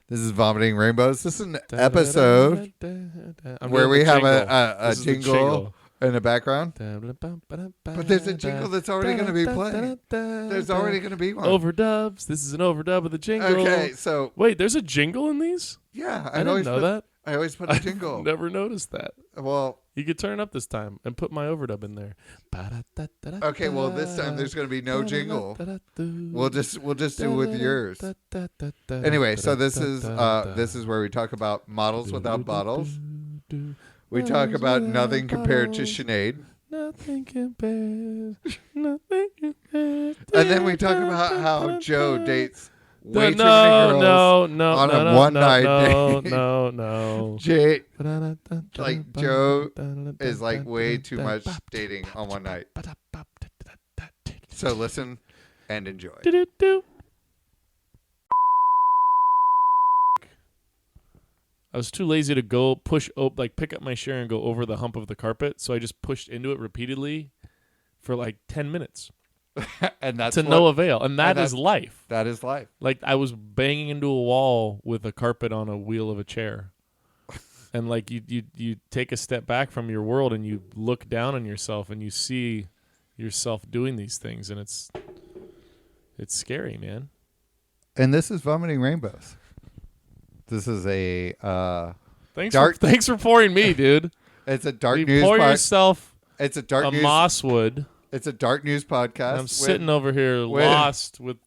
This is Vomiting Rainbows. This is an episode where we have a jingle in the background. But there's a jingle that's already going to be playing. There's already going to be one. Overdubs. This is an overdub of the jingle. Okay, so... Wait, there's a jingle in these? Yeah. I didn't know that. I always put a jingle. I've never noticed that. Well... You could turn up this time and put my overdub in there. Okay, well, this time there's going to be no jingle. We'll just do with yours. Anyway, so this is where we talk about models without bottles. We talk about nothing compared to Sinead. Nothing compares. Nothing compares. And then we talk about how Joe dates way too many girls on a one-night date. No. Joe is like way too much dating on one night. So listen and enjoy. I was too lazy to go pick up my chair and go over the hump of the carpet, so I just pushed into it repeatedly for like 10 minutes. And that's to no avail. And that is life. That is life. Like I was banging into a wall with a carpet on a wheel of a chair. And like you take a step back from your world and you look down on yourself and you see yourself doing these things, and it's scary, man. And this is Vomiting Rainbows. This is a thanks for pouring me, dude. It's a dark you news. Pour yourself. It's a dark news. Mosswood. It's a dark news podcast. And I'm sitting over here lost with.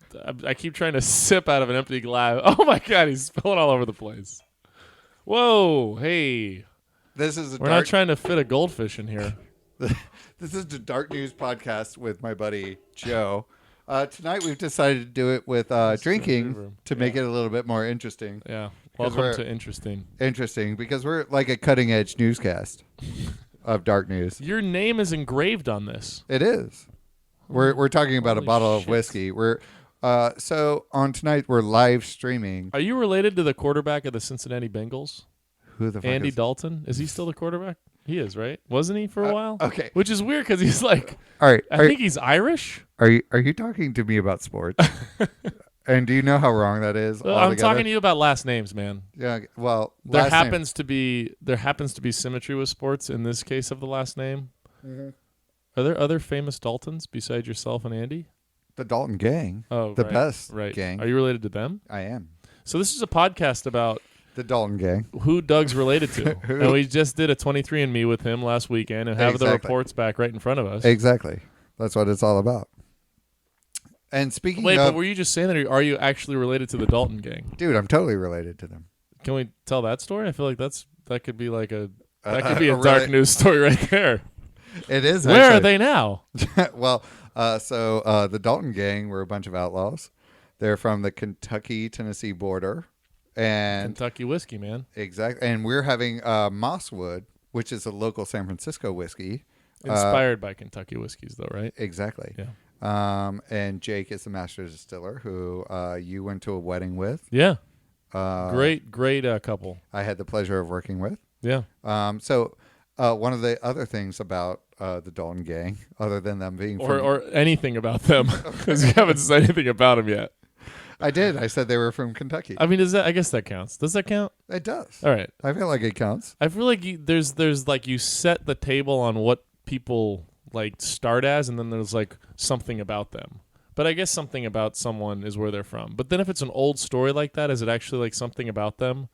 I keep trying to sip out of an empty glass. Oh my god, he's spilling all over the place. Whoa, hey. We're not trying to fit a goldfish in here. This is the Dark News podcast with my buddy Joe. Tonight we've decided to do it with drinking to make it a little bit more interesting. Yeah. Welcome to Interesting. Interesting, because we're like a cutting-edge newscast of dark news. Your name is engraved on this. It is. We're talking about a bottle of whiskey. So on tonight we're live streaming. Are you related to the quarterback of the Cincinnati Bengals? Who the fuck Andy is Dalton? Is he still the quarterback? He is, right? Wasn't he for a while? Okay. Which is weird because he's like, all right. I think he's Irish. Are you talking to me about sports? And do you know how wrong that is? I'm talking to you about last names, man. Yeah. Well, there happens to be symmetry with sports in this case of the last name. Mm-hmm. Are there other famous Daltons besides yourself and Andy? The Dalton gang. Oh, the best gang. Are you related to them? I am. So this is a podcast about the Dalton gang. Who Doug's related to. And we just did a 23andMe with him last weekend and have the reports back right in front of us. Exactly. That's what it's all about. And speaking Wait, but were you just saying that, or are you actually related to the Dalton gang? Dude, I'm totally related to them. Can we tell that story? I feel like that could be like a dark news story right there. It is. Where are they now? Well, so the Dalton gang were a bunch of outlaws. They're from the Kentucky-Tennessee border. And Kentucky whiskey, man. Exactly. And we're having Mosswood, which is a local San Francisco whiskey. Inspired by Kentucky whiskeys, though, right? Exactly. Yeah. And Jake is the master distiller who you went to a wedding with. Yeah. Great couple. I had the pleasure of working with. Yeah. So one of the other things about the Dalton gang, other than them being or anything about them, because you haven't said anything about them yet. I did. I said they were from Kentucky. I mean, I guess that counts. Does that count? It does. All right. I feel like it counts. I feel like there's like you set the table on what people like start as, and then there's like something about them. But I guess something about someone is where they're from. But then if it's an old story like that, is it actually like something about them?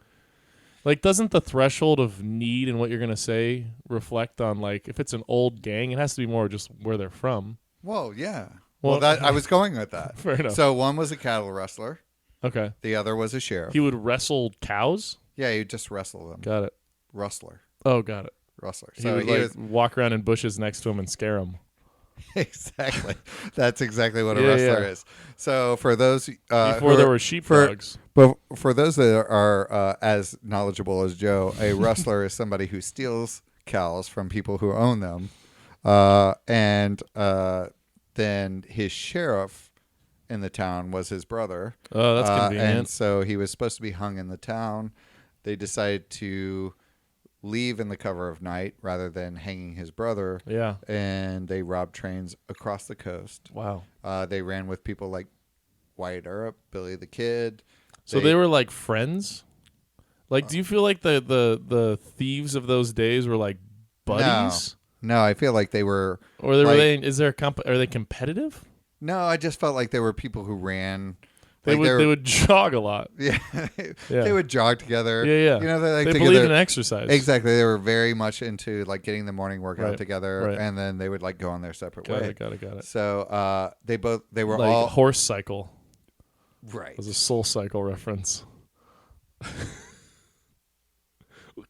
Like, doesn't the threshold of need and what you're going to say reflect on, like, if it's an old gang, it has to be more just where they're from. Whoa, yeah. Well, I was going with that. Fair enough. So one was a cattle rustler. Okay. The other was a sheriff. He would wrestle cows? Yeah, he would just wrestle them. Got it. Rustler. Oh, got it. Rustler. So he would walk around in bushes next to him and scare him. Exactly. That's exactly what a rustler is. So for those before there were sheepdogs. But for those that are as knowledgeable as Joe, a rustler is somebody who steals cows from people who own them, and then his sheriff in the town was his brother. Oh, that's convenient. And so he was supposed to be hung in the town. They decided to leave in the cover of night rather than hanging his brother. Yeah. And they robbed trains across the coast. Wow. They ran with people like Wyatt Earp, Billy the Kid. So they were like friends? Like, do you feel like the thieves of those days were like buddies? No, I feel like they were. Or were they? Is there are they competitive? No, I just felt like they were people who ran. They would jog a lot. Yeah, they would jog together. Yeah. You know, they believed in exercise. Exactly, they were very much into like getting the morning workout together, right. and then they would like go on their separate way. Got it. So they were like all horse cycle. Right. It was a Soul Cycle reference.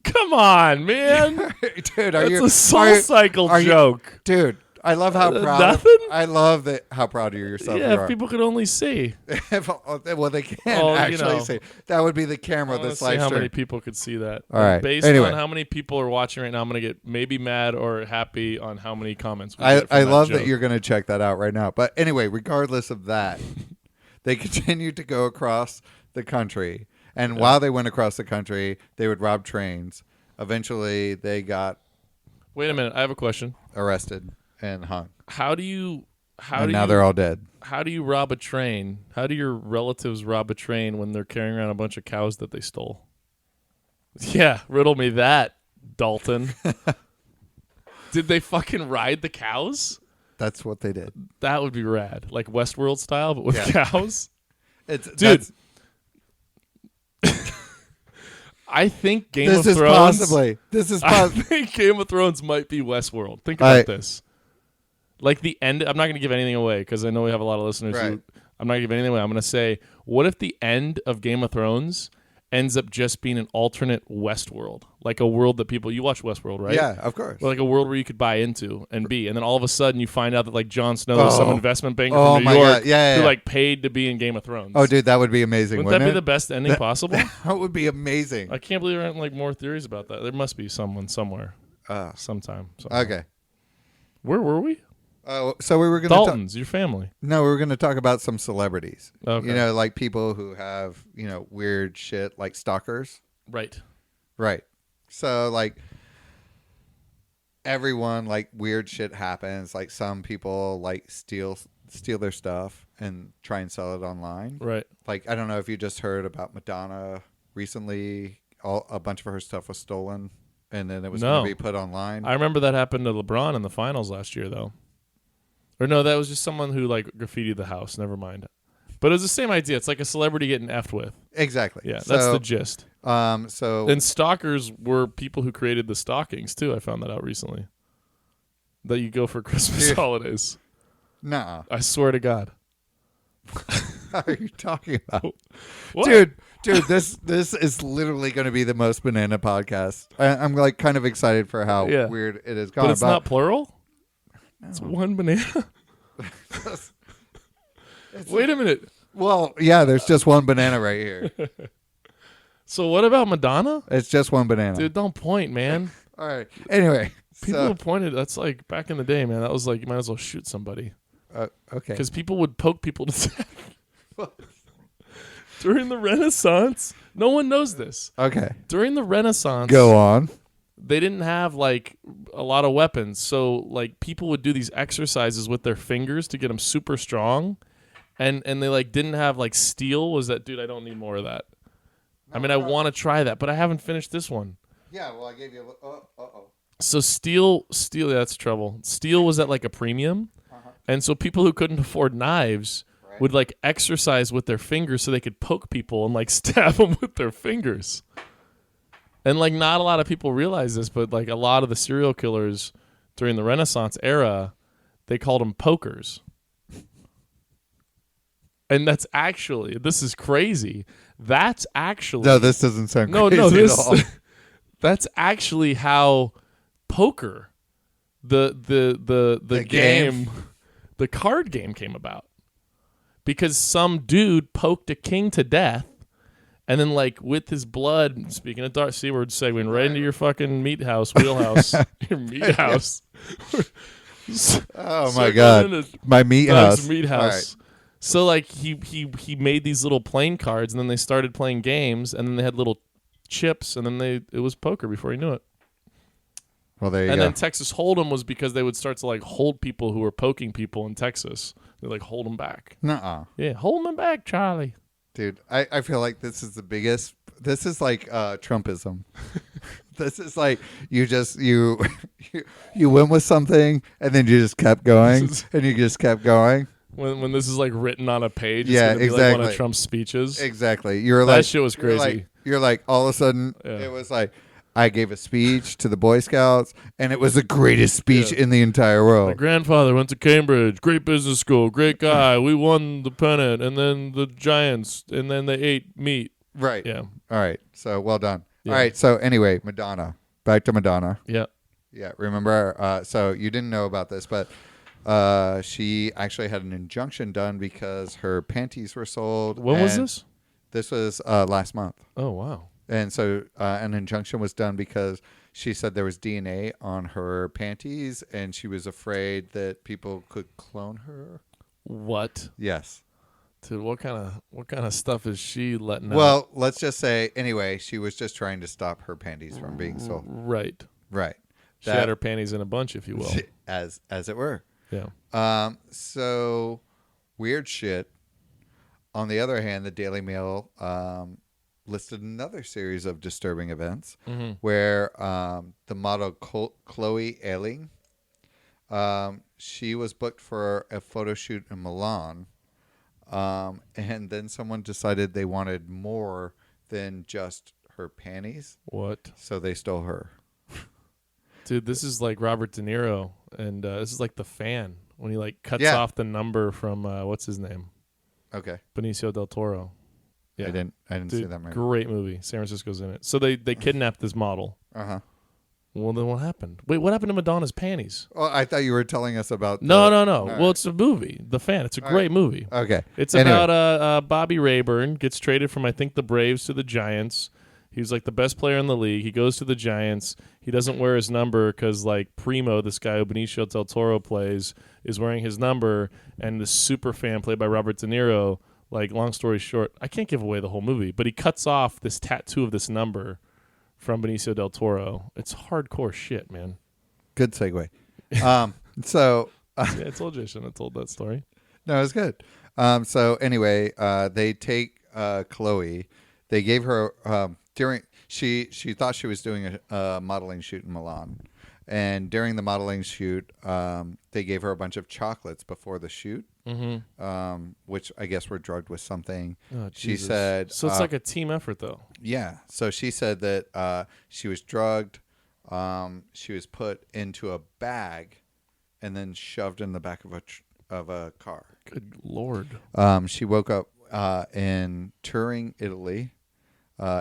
Come on, man. Dude, That's a Soul Cycle joke. Dude, I love how proud nothing? I love that how proud of yourself you Yeah, are. if people could only see. Well, they can't actually see. That would be the camera this live stream. How stream. many people could see that? All right. Based on how many people are watching right now, I'm going to get maybe mad or happy on how many comments we get from I love joke. that you're going to check that out right now. But anyway, regardless of that, they continued to go across the country. And while they went across the country, they would rob trains. Eventually, they got... Wait a minute. I have a question. Arrested and hung. Now they're all dead. How do you rob a train? How do your relatives rob a train when they're carrying around a bunch of cows that they stole? Yeah, riddle me that, Dalton. Did they fucking ride the cows? That's what they did. That would be rad. Like Westworld style, but with cows? Dude. I think Game of Thrones... I think Game of Thrones might be Westworld. Think about this. Like the end... I'm not going to give anything away because I know we have a lot of listeners who... I'm not going to give anything away. I'm going to say, what if the end of Game of Thrones ends up just being an alternate Westworld? Like a world that people... You watch Westworld, right? Yeah, of course. Like a world where you could buy into and be. And then all of a sudden you find out that like Jon Snow is some investment banker from New York who like paid to be in Game of Thrones. Oh, dude, that would be amazing, Wouldn't that be the best ending possible? That would be amazing. I can't believe there aren't like more theories about that. There must be someone somewhere. Sometime. Okay. Where were we? So we were going to Dalton's, your family. No, we were going to talk about some celebrities. Okay. You know, like people who have, weird shit like stalkers. Right. So like everyone, like weird shit happens. Like some people like steal their stuff and try and sell it online. Right. Like I don't know if you just heard about Madonna recently. A bunch of her stuff was stolen, and then it was going to be put online. I remember that happened to LeBron in the finals last year, though. Or no, that was just someone who like graffitied the house. Never mind. But it was the same idea. It's like a celebrity getting effed with. Exactly. Yeah, that's the gist. And stalkers were people who created the stockings too. I found that out recently. That you go for Christmas holidays. Nuh-uh. I swear to God. What are you talking about? What? Dude, this is literally going to be the most banana podcast. I'm like kind of excited for how weird it is. But it's not plural? No. It's one banana? Wait a minute. Well, yeah, there's just one banana right here. So what about Madonna? It's just one banana. Dude, don't point, man. All right. Anyway. People who pointed, that's like back in the day, man. That was like, you might as well shoot somebody. Okay. Because people would poke people to death. During the Renaissance, no one knows this. Okay. During the Renaissance. Go on. They didn't have like a lot of weapons. So like people would do these exercises with their fingers to get them super strong. And they like didn't have like steel. Was that, dude, I don't need more of that. I mean, I want to try that, but I haven't finished this one. Yeah, well, I gave you So steel, that's trouble. Steel was at like a premium. And so people who couldn't afford knives would like exercise with their fingers so they could poke people and like stab them with their fingers. And like not a lot of people realize this, but like a lot of the serial killers during the Renaissance era, they called them pokers. And that's actually, this is crazy. That's actually... No, this doesn't sound crazy at all. That's actually how poker, the game, the card game came about. Because some dude poked a king to death, and then like with his blood, speaking of dark, see, we're segueing right into your fucking wheelhouse. Your meat house. Oh my God. My meat house. Meat house. Right. So like he made these little playing cards, and then they started playing games, and then they had little chips, and then it was poker before he knew it. Well, there you go. And then Texas Hold'em was because they would start to like hold people who were poking people in Texas. They like hold them back. Nuh-uh. Yeah, hold them back, Charlie. Dude, I feel like this is the biggest. This is like Trumpism. This is like you went with something and then you just kept going and you just kept going. When this is like written on a page, it's Yeah, gonna be exactly. like one of Trump's speeches. Exactly. You're that like shit was crazy. You're like all of a sudden it was like I gave a speech to the Boy Scouts and it was the greatest speech in the entire world. My grandfather went to Cambridge, great business school, great guy. We won the pennant, and then the Giants, and then they ate meat. Right. Yeah. All right. So well done. Yeah. All right. So anyway, Madonna. Back to Madonna. Yeah. Yeah. Remember? So you didn't know about this, but she actually had an injunction done because her panties were sold. When was this? This was last month. Oh wow. And so an injunction was done because she said there was DNA on her panties, and she was afraid that people could clone her. What? Yes. Dude, what kind of stuff is she letting out? Well, let's just say anyway, she was just trying to stop her panties from being sold. Right. Right. She had her panties in a bunch, if you will. As it were. Yeah. So weird shit. On the other hand, the Daily Mail listed another series of disturbing events where the model Chloe Ayling, she was booked for a photo shoot in Milan, and then someone decided they wanted more than just her panties. What? So they stole her. Dude, this is like Robert De Niro, and this is like The Fan when he like cuts off the number from what's his name? Okay. Benicio del Toro. Yeah. I didn't Dude, see that movie. Great movie. San Francisco's in it. So they kidnapped this model. Uh-huh. Well, then what happened? Wait, what happened to Madonna's panties? Well, I thought you were telling us about No. Right. Well, it's a movie, The Fan. It's a great movie. Okay. It's about Bobby Rayburn gets traded from, I think, the Braves to the Giants. He was like the best player in the league. He goes to the Giants. He doesn't wear his number because like Primo, this guy who Benicio del Toro plays, is wearing his number, and the super fan played by Robert De Niro. Like, long story short, I can't give away the whole movie, but he cuts off this tattoo of this number from Benicio del Toro. It's hardcore shit, man. Good segue. So Yeah, I told you I shouldn't have told that story. no, it's good. So anyway, they take Chloe. They gave her she thought she was doing a modeling shoot in Milan, and during the modeling shoot, they gave her a bunch of chocolates before the shoot, which I guess were drugged with something. Oh, she said, so it's like a team effort, though. Yeah. So she said that she was drugged. She was put into a bag, and then shoved in the back of a car. Good Lord. She woke up in Turin, Italy,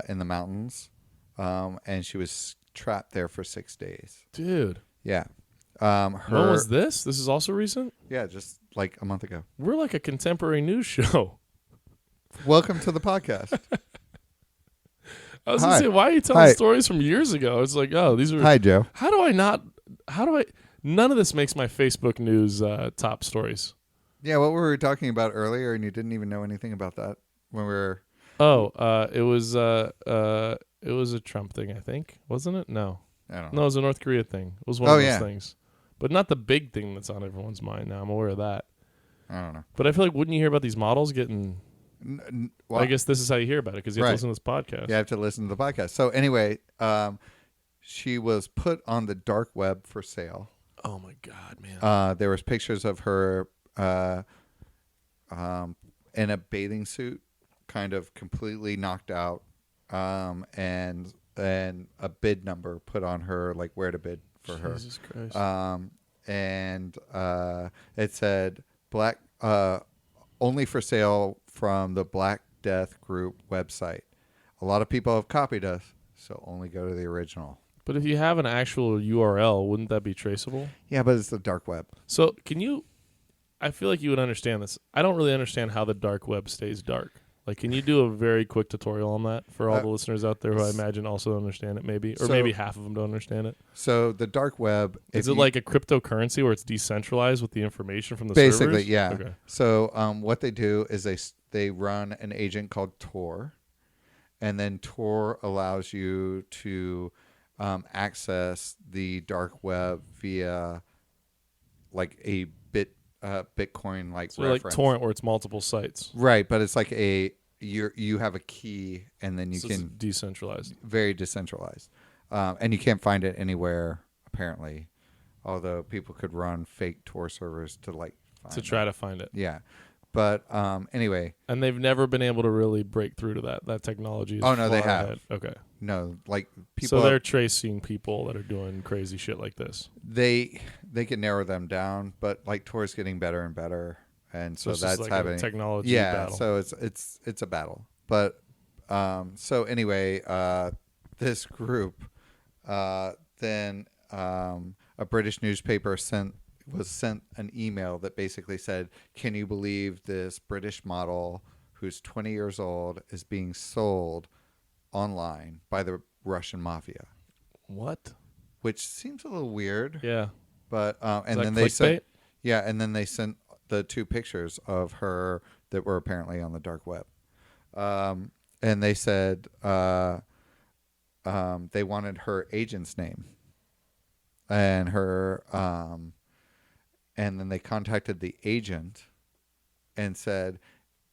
in the mountains, and she was trapped there for 6 days. Dude. Yeah. When was this? This is also recent? Yeah, just like a month ago. We're like a contemporary news show. Welcome to the podcast. I was going to say, why are you telling stories from years ago? It's like, oh, these are... Hi, Joe. None of this makes my Facebook news top stories. Yeah, what were we talking about earlier, and you didn't even know anything about that when we were... Oh, it was a Trump thing, I think. Wasn't it? No. I don't know. No, it was a North Korea thing. It was one of those things. But not the big thing that's on everyone's mind now. I'm aware of that. I don't know. But I feel like, wouldn't you hear about these models getting... Well, I guess this is how you hear about it, because you have to listen to this podcast. You have to listen to the podcast. So anyway, she was put on the dark web for sale. Oh, my God, man. There was pictures of her in a bathing suit, kind of completely knocked out, and a bid number put on her, like where to bid for her. Jesus Christ. And it said black only for sale from the Black Death Group website. A lot of people have copied us, so only go to the original. But if you have an actual URL, wouldn't that be traceable? Yeah, but it's the dark web. So can you... I feel like you would understand this. I don't really understand how the dark web stays dark. Like, can you do a very quick tutorial on that for all the listeners out there who I imagine also understand it, maybe? Or maybe half of them don't understand it. So the dark web... Is it like a cryptocurrency where it's decentralized with the information from the servers? servers? Basically, yeah. Okay. So what they do is they run an agent called Tor, and then Tor allows you to access the dark web via like a Bitcoin like so reference. like torrent where it's multiple sites. Right, but it's like a you have a key, and then you so can it's decentralized. Very decentralized, and you can't find it anywhere apparently. Although people could run fake Tor servers to try to find it. Yeah, but anyway. And they've never been able to really break through to that. That technology is no, they have. ahead. Okay. No, people. So they're tracing people that are doing crazy shit like this. They can narrow them down, but Tor's getting better and better, and so that's like happening. A technology battle. So it's a battle. But so anyway, this group then a British newspaper was sent an email that basically said, "Can you believe this British model who's 20 years old is being sold online by the Russian mafia?" What? Which seems a little weird. Yeah. But and then they sent the 2 pictures of her that were apparently on the dark web. And they said they wanted her agent's name. And her and then they contacted the agent and said,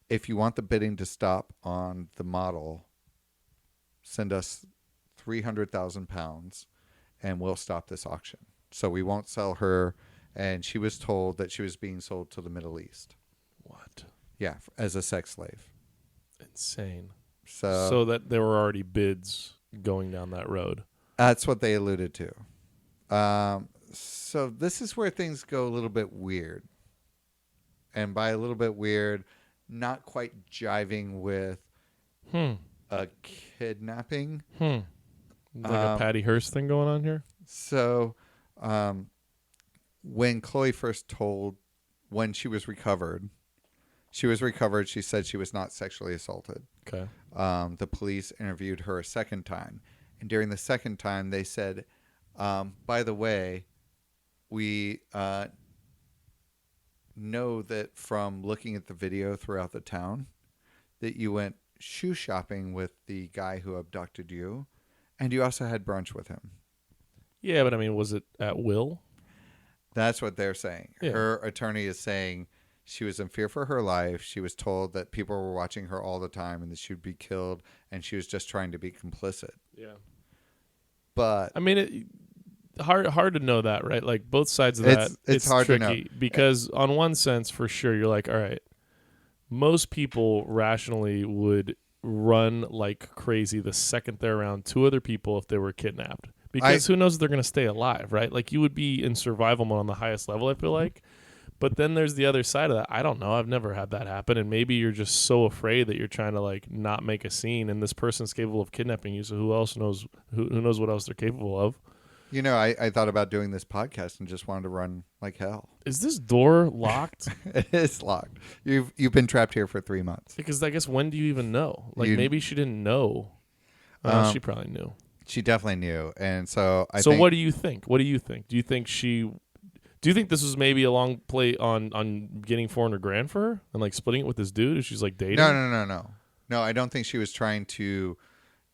"If you want the bidding to stop on the model, send us £300,000 and we'll stop this auction. So we won't sell her." And she was told that she was being sold to the Middle East. What? Yeah, as a sex slave. Insane. So that there were already bids going down that road. That's what they alluded to. So this is where things go a little bit weird. And by a little bit weird, not quite jiving with a kidnapping. Like a Patty Hearst thing going on here? So when Chloe first when she was recovered, she said she was not sexually assaulted. Okay. The police interviewed her a second time. And during the second time, they said, by the way, we know that from looking at the video throughout the town that you went shoe shopping with the guy who abducted you, and you also had brunch with him. Yeah, but I mean, was it at will? That's what they're saying. Yeah. Her attorney is saying she was in fear for her life. She was told that people were watching her all the time and that she would be killed, and she was just trying to be complicit. Yeah. But I mean, hard to know that, right? Like both sides of that. It's hard tricky to know. Because on one sense, for sure, you're like, all right, most people rationally would run like crazy the second they're around 2 other people if they were kidnapped. Because who knows if they're going to stay alive, right? Like you would be in survival mode on the highest level, I feel like. But then there's the other side of that. I don't know. I've never had that happen. And maybe you're just so afraid that you're trying to like not make a scene, and this person's capable of kidnapping you. So who else knows? Who knows what else they're capable of? You know, I thought about doing this podcast and just wanted to run like hell. Is this door locked? It is locked. You've been trapped here for 3 months. Because I guess when do you even know? Like maybe she didn't know. She probably knew. She definitely knew. And so what do you think? What do you think? Do you think this was maybe a long play on getting $400,000 for her and like splitting it with this dude? She's like dating? No. No, I don't think she was trying to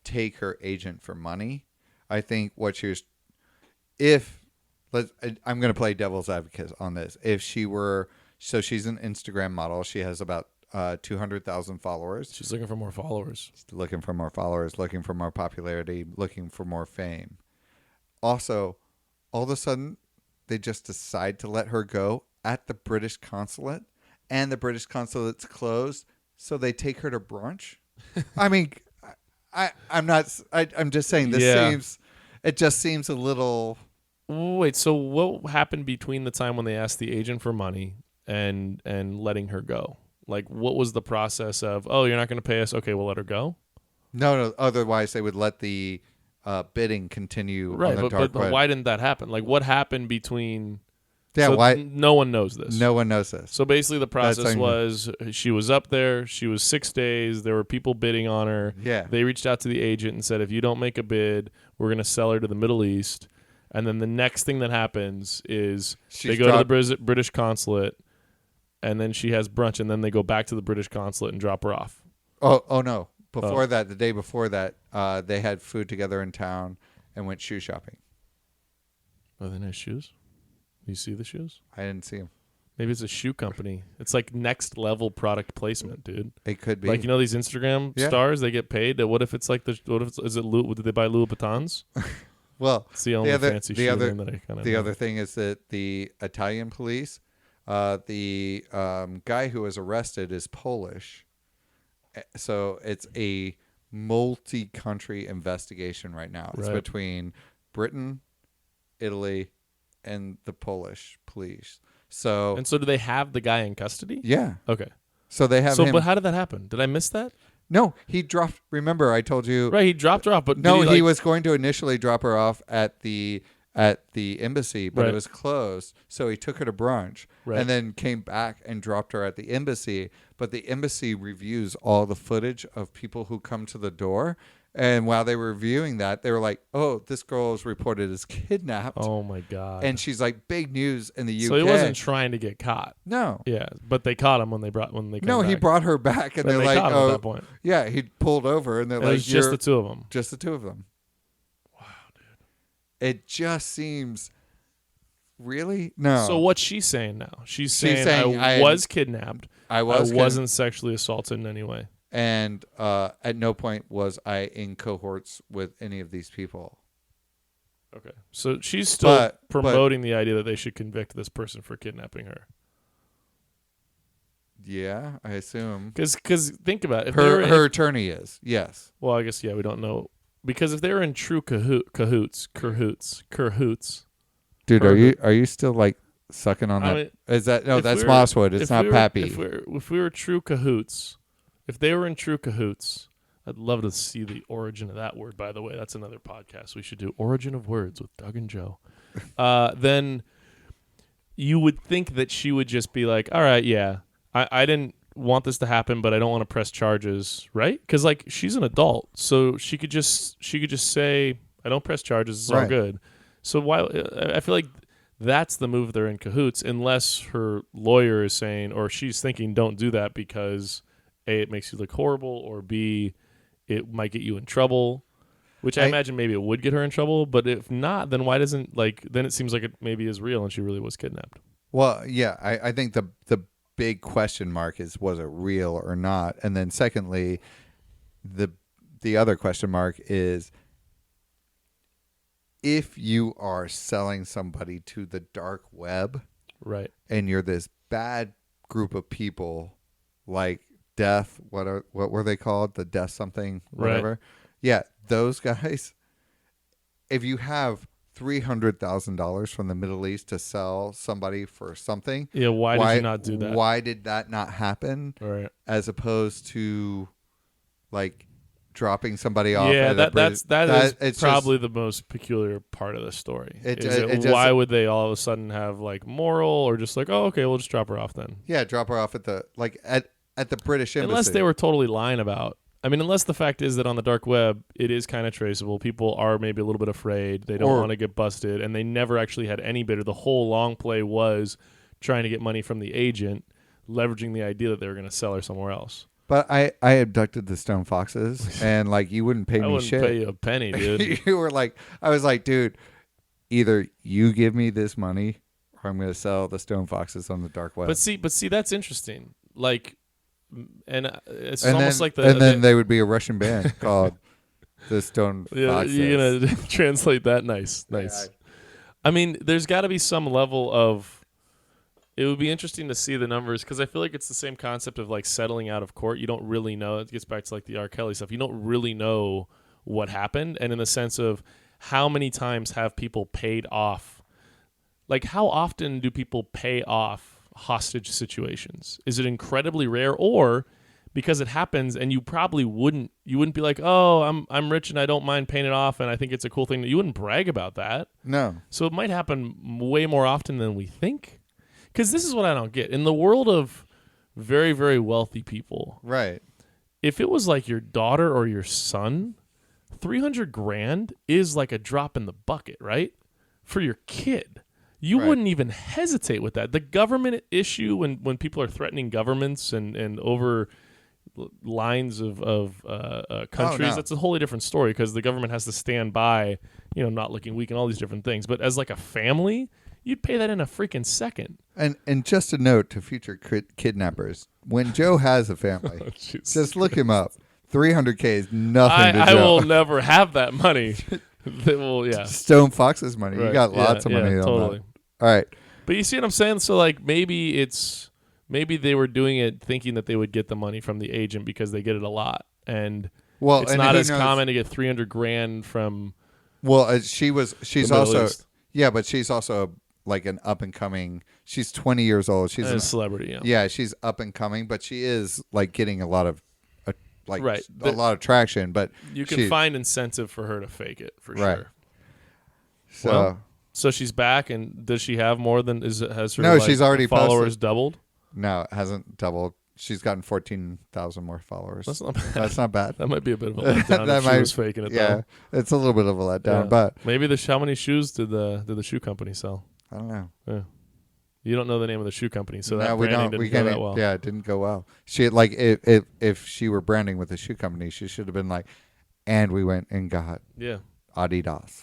take her agent for money. I think what she was, I'm going to play devil's advocate on this. If she were, so she's an Instagram model. She has about 200,000 followers. She's looking for more followers. She's looking for more followers, looking for more popularity, looking for more fame. Also, all of a sudden, they just decide to let her go at the British consulate, and the British consulate's closed, so they take her to brunch. I mean, I'm just saying it just seems a little. Wait, so what happened between the time when they asked the agent for money and letting her go? Like, what was the process of, oh, you're not going to pay us? Okay, we'll let her go? No. Otherwise, they would let the bidding continue. Right, on the dark but why didn't that happen? Like, what happened between... Yeah, so why? No one knows this. No one knows this. So basically the process was she was up there. She was 6 days. There were people bidding on her. Yeah. They reached out to the agent and said, if you don't make a bid, we're going to sell her to the Middle East. And then the next thing that happens is they go to the British consulate, and then she has brunch, and then they go back to the British consulate and drop her off. Oh no. Before that, the day before that, they had food together in town and went shoe shopping. Are they nice shoes? You see the shoes? I didn't see them. Maybe it's a shoe company. It's like next level product placement, dude. It could be. Like, you know, these Instagram stars, they get paid. What if it's like is it did they buy Louis Vuittons? Well, it's the only fancy shoe name that I kind of The other thing is that the Italian police, the guy who was arrested is Polish. So it's a multi-country investigation right now. It's between Britain, Italy, and the Polish police. So do they have the guy in custody? Yeah. Okay. So they have him. But how did that happen? Did I miss that? No, he dropped. Remember, I told you. Right, he dropped her off. But no, he was going to initially drop her off at the embassy, but it was closed. So he took her to brunch and then came back and dropped her at the embassy. But the embassy reviews all the footage of people who come to the door. And while they were reviewing that, they were like, "Oh, this girl is reported as kidnapped." Oh my god! And she's like, "Big news in the UK." So he wasn't trying to get caught. No. Yeah, but they caught him when they No, he brought her back, and they're they like, caught him at that point. Yeah, he pulled over, and they're like, "It was just the two of them." Just the two of them. Wow, dude! It just seems really no. So what's she saying now? She's saying I was kidnapped. I wasn't sexually assaulted in any way. And at no point was I in cohorts with any of these people. Okay. So she's still promoting the idea that they should convict this person for kidnapping her. Yeah, I assume. Because think about it. Her attorney is, yes. Well, I guess, we don't know. Because if they were in true cahoots. Dude, are you still like sucking on that? Is that no? That's mosswood. It's not Pappy. If we were true cahoots. If they were in true cahoots, I'd love to see the origin of that word, by the way. That's another podcast. We should do Origin of Words with Doug and Joe. Then you would think that she would just be like, all right, yeah, I didn't want this to happen, but I don't want to press charges, right? Because, like, she's an adult, so she could just say, I don't press charges, it's all good. So why? I feel like that's the move they're in cahoots, unless her lawyer is saying, or she's thinking, don't do that because A, it makes you look horrible, or B, it might get you in trouble, which I imagine maybe it would get her in trouble. But if not, then why doesn't, then it seems like it maybe is real and she really was kidnapped. Well, yeah, I think the big question mark is, was it real or not? And then secondly, the other question mark is, if you are selling somebody to the dark web, right, and you're this bad group of people like Death, what were they called? The Death something, whatever. Right. Yeah, those guys. If you have $300,000 from the Middle East to sell somebody for something, yeah, why did you not do that? Why did that not happen? Right. As opposed to, like, dropping somebody off. Yeah, that is probably the most peculiar part of the story. Why would they all of a sudden have like moral, or just like, oh, okay, we'll just drop her off then? Yeah, drop her off at the British embassy. Unless they were totally lying about. I mean, unless the fact is that on the dark web, it is kind of traceable. People are maybe a little bit afraid. They don't want to get busted, and they never actually had any bidder. The whole long play was trying to get money from the agent, leveraging the idea that they were going to sell her somewhere else. But I abducted the stone foxes, and like you wouldn't pay me shit. I wouldn't pay you a penny, dude. You were like, I was like, dude, either you give me this money, or I'm going to sell the stone foxes on the dark web. But see, that's interesting. Like, and it's almost like the. And then they would be a Russian band called the Stone Foxes. You're gonna translate that, nice. Yeah, I mean, there's got to be some level of. It would be interesting to see the numbers, because I feel like it's the same concept of like settling out of court. You don't really know. It gets back to like the R. Kelly stuff. You don't really know what happened, and in the sense of how many times have people paid off. Like, how often do people pay off hostage situations? Is it incredibly rare, or because it happens and you probably wouldn't be like, oh, I'm rich and I don't mind paying it off and I think it's a cool thing? You wouldn't brag about that. No. So it might happen way more often than we think. Because this is what I don't get. In the world of very, very wealthy people, right? If it was like your daughter or your son, $300,000 is like a drop in the bucket, right? For your kid. You wouldn't even hesitate with that. The government issue, when people are threatening governments and over lines of countries, that's a wholly different story, because the government has to stand by, not looking weak and all these different things. But as like a family, you'd pay that in a freaking second. And just a note to future kidnappers: when Joe has a family, just look him up. 300K is nothing to Joe. I will never have that money. Stone Fox's money. Right. You got lots of money on totally. that. All right. But you see what I'm saying? So like maybe they were doing it thinking that they would get the money from the agent because they get it a lot, and it's not as common to get $300,000 from. Well, she's also but she's also like an up and coming. She's 20 years old. She's a celebrity. Yeah, she's up and coming, but she is like getting a lot of a lot of traction. But you can find incentive for her to fake it for sure. So she's back, and does she have more than has her? No, she's already followers posted. Doubled. No, it hasn't doubled. She's gotten 14,000 more followers. That's not bad. That's not bad. That might be a bit of a letdown if she was faking it, though. It's a little bit of a letdown, but maybe how many shoes did the shoe company sell? I don't know. Yeah. You don't know the name of the shoe company, so that we branding don't. didn't go that well. Yeah, it didn't go well. She if she were branding with a shoe company, she should have been like, and we went and got Adidas.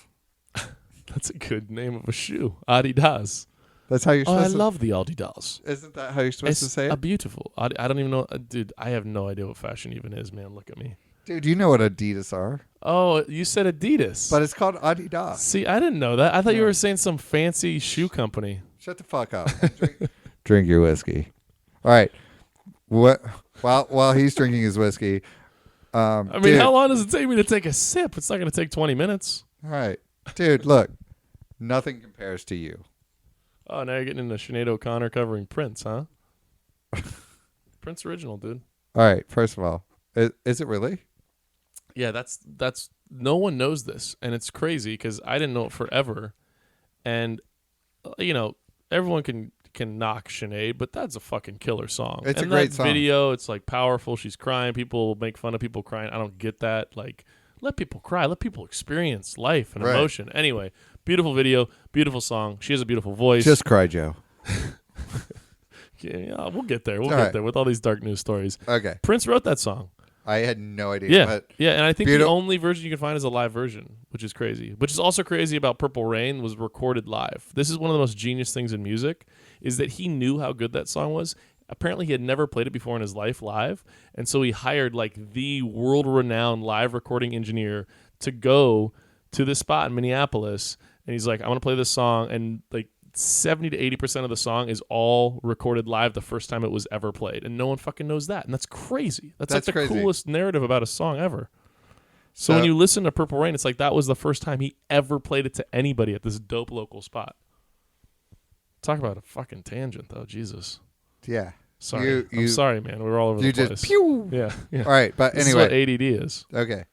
That's a good name of a shoe, Adidas. That's how you're supposed to. I love the Adidas. Isn't that how you're supposed to say it? Beautiful. I don't even know. Dude, I have no idea what fashion even is, man. Look at me. Dude, you know what Adidas are. Oh, you said Adidas. But it's called Adidas. See, I didn't know that. I thought you were saying some fancy shoe company. Shut the fuck up. Drink your whiskey. All right. What? While he's drinking his whiskey. How long does it take me to take a sip? It's not going to take 20 minutes. All right. Dude, look. Nothing compares to you. Oh, now you're getting into Sinead O'Connor covering Prince, huh? Prince original, dude. All right. First of all, is it really? Yeah, that's no one knows this, and it's crazy because I didn't know it forever. And everyone can knock Sinead, but that's a fucking killer song. It's a great song. Video, it's like powerful. She's crying. People make fun of people crying. I don't get that. Like, let people cry. Let people experience life and emotion. Anyway, beautiful video, beautiful song. She has a beautiful voice. Just cry, Joe. Yeah, we'll get there. We'll get there with all these dark news stories. Okay. Prince wrote that song. I had no idea. Yeah, and I think the only version you can find is a live version, which is crazy. Which is also crazy about Purple Rain was recorded live. This is one of the most genius things in music, is that he knew how good that song was. Apparently, he had never played it before in his life live, and so he hired like the world-renowned live recording engineer to go to this spot in Minneapolis, and he's like, "I want to play this song," and like 70 to 80% of the song is all recorded live the first time it was ever played, and no one fucking knows that, and that's crazy. That's like the coolest narrative about a song ever. So when you listen to Purple Rain, it's like that was the first time he ever played it to anybody at this dope local spot. Talk about a fucking tangent, though. Jesus. Yeah. Sorry. I'm sorry, man. We were all over the place. Just pew. Yeah. All right, but this anyway. This is what ADD is. Okay.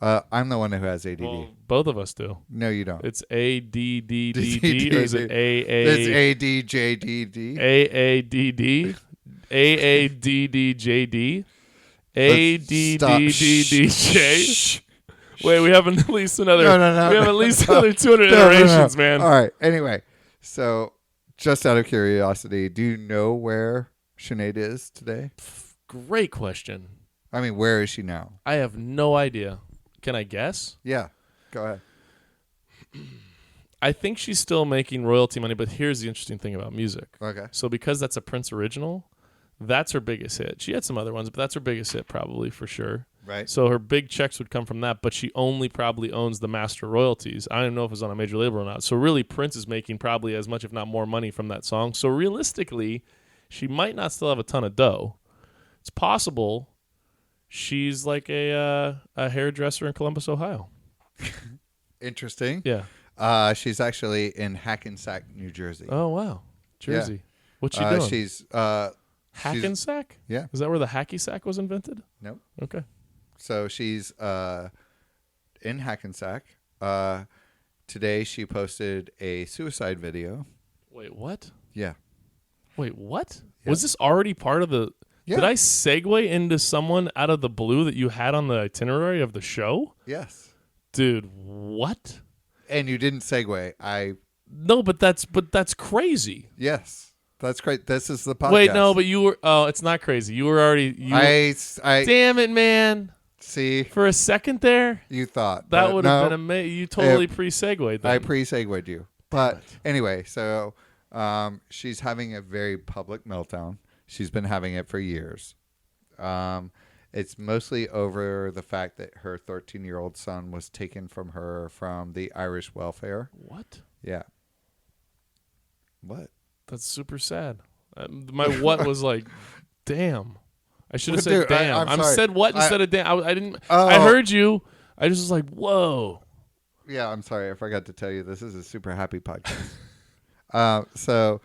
I'm the one who has ADD. Well, both of us do. No, you don't. It's ADDD, or is it AA? It's ADJDD. AADD? AADDJD? ADDDJ? Wait, we have at least another. No. We have at least another 200 iterations, man. All right. Anyway, so just out of curiosity, do you know where Sinead is today? Great question. I mean, where is she now? I have no idea. Can I guess? Yeah. Go ahead. I think she's still making royalty money, but here's the interesting thing about music. Okay. So because that's a Prince original, that's her biggest hit. She had some other ones, but that's her biggest hit probably for sure. Right. So her big checks would come from that, but she only probably owns the master royalties. I don't even know if it's on a major label or not. So really Prince is making probably as much, if not more, money from that song. So realistically, she might not still have a ton of dough. It's possible she's like a hairdresser in Columbus, Ohio. Interesting. Yeah. She's actually in Hackensack, New Jersey. Oh, wow. Jersey. Yeah. What's she doing? She's Hackensack? Yeah. Is that where the hacky sack was invented? Nope. Okay. So she's in Hackensack. Today she posted a suicide video. Wait, what? Yeah. Wait, what? Yeah. Was this already part of the... Yeah. Did I segue into someone out of the blue that you had on the itinerary of the show? Yes. Dude, what? And you didn't segue. No, but that's crazy. Yes. That's great. This is the podcast. Wait, no, but you were... Oh, it's not crazy. You were already... Damn it, man. See? For a second there? You thought. That would have been amazing. You totally pre-segued that. I pre-segued you. But anyway, so she's having a very public meltdown. She's been having it for years. It's mostly over the fact that her 13-year-old son was taken from her from the Irish welfare. What? Yeah. What? That's super sad. My what was like, damn. I should have said damn. I said what instead of damn. I didn't. Oh. I heard you. I just was like, whoa. Yeah, I'm sorry. I forgot to tell you. This is a super happy podcast. So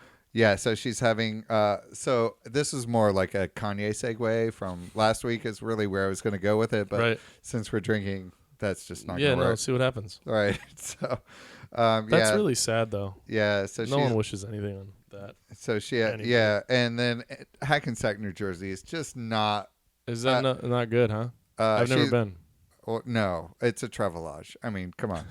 she's having. So this is more like a Kanye segue from last week. Is really where I was going to go with it, but since we're drinking, that's just not. Yeah, gonna work. Let's see what happens. All right. So. That's really sad, though. Yeah. So no one wishes anything on that. So and then Hackensack, New Jersey is just not. Is that not good, huh? I've never been. Well, no, it's a Travelodge. I mean, come on.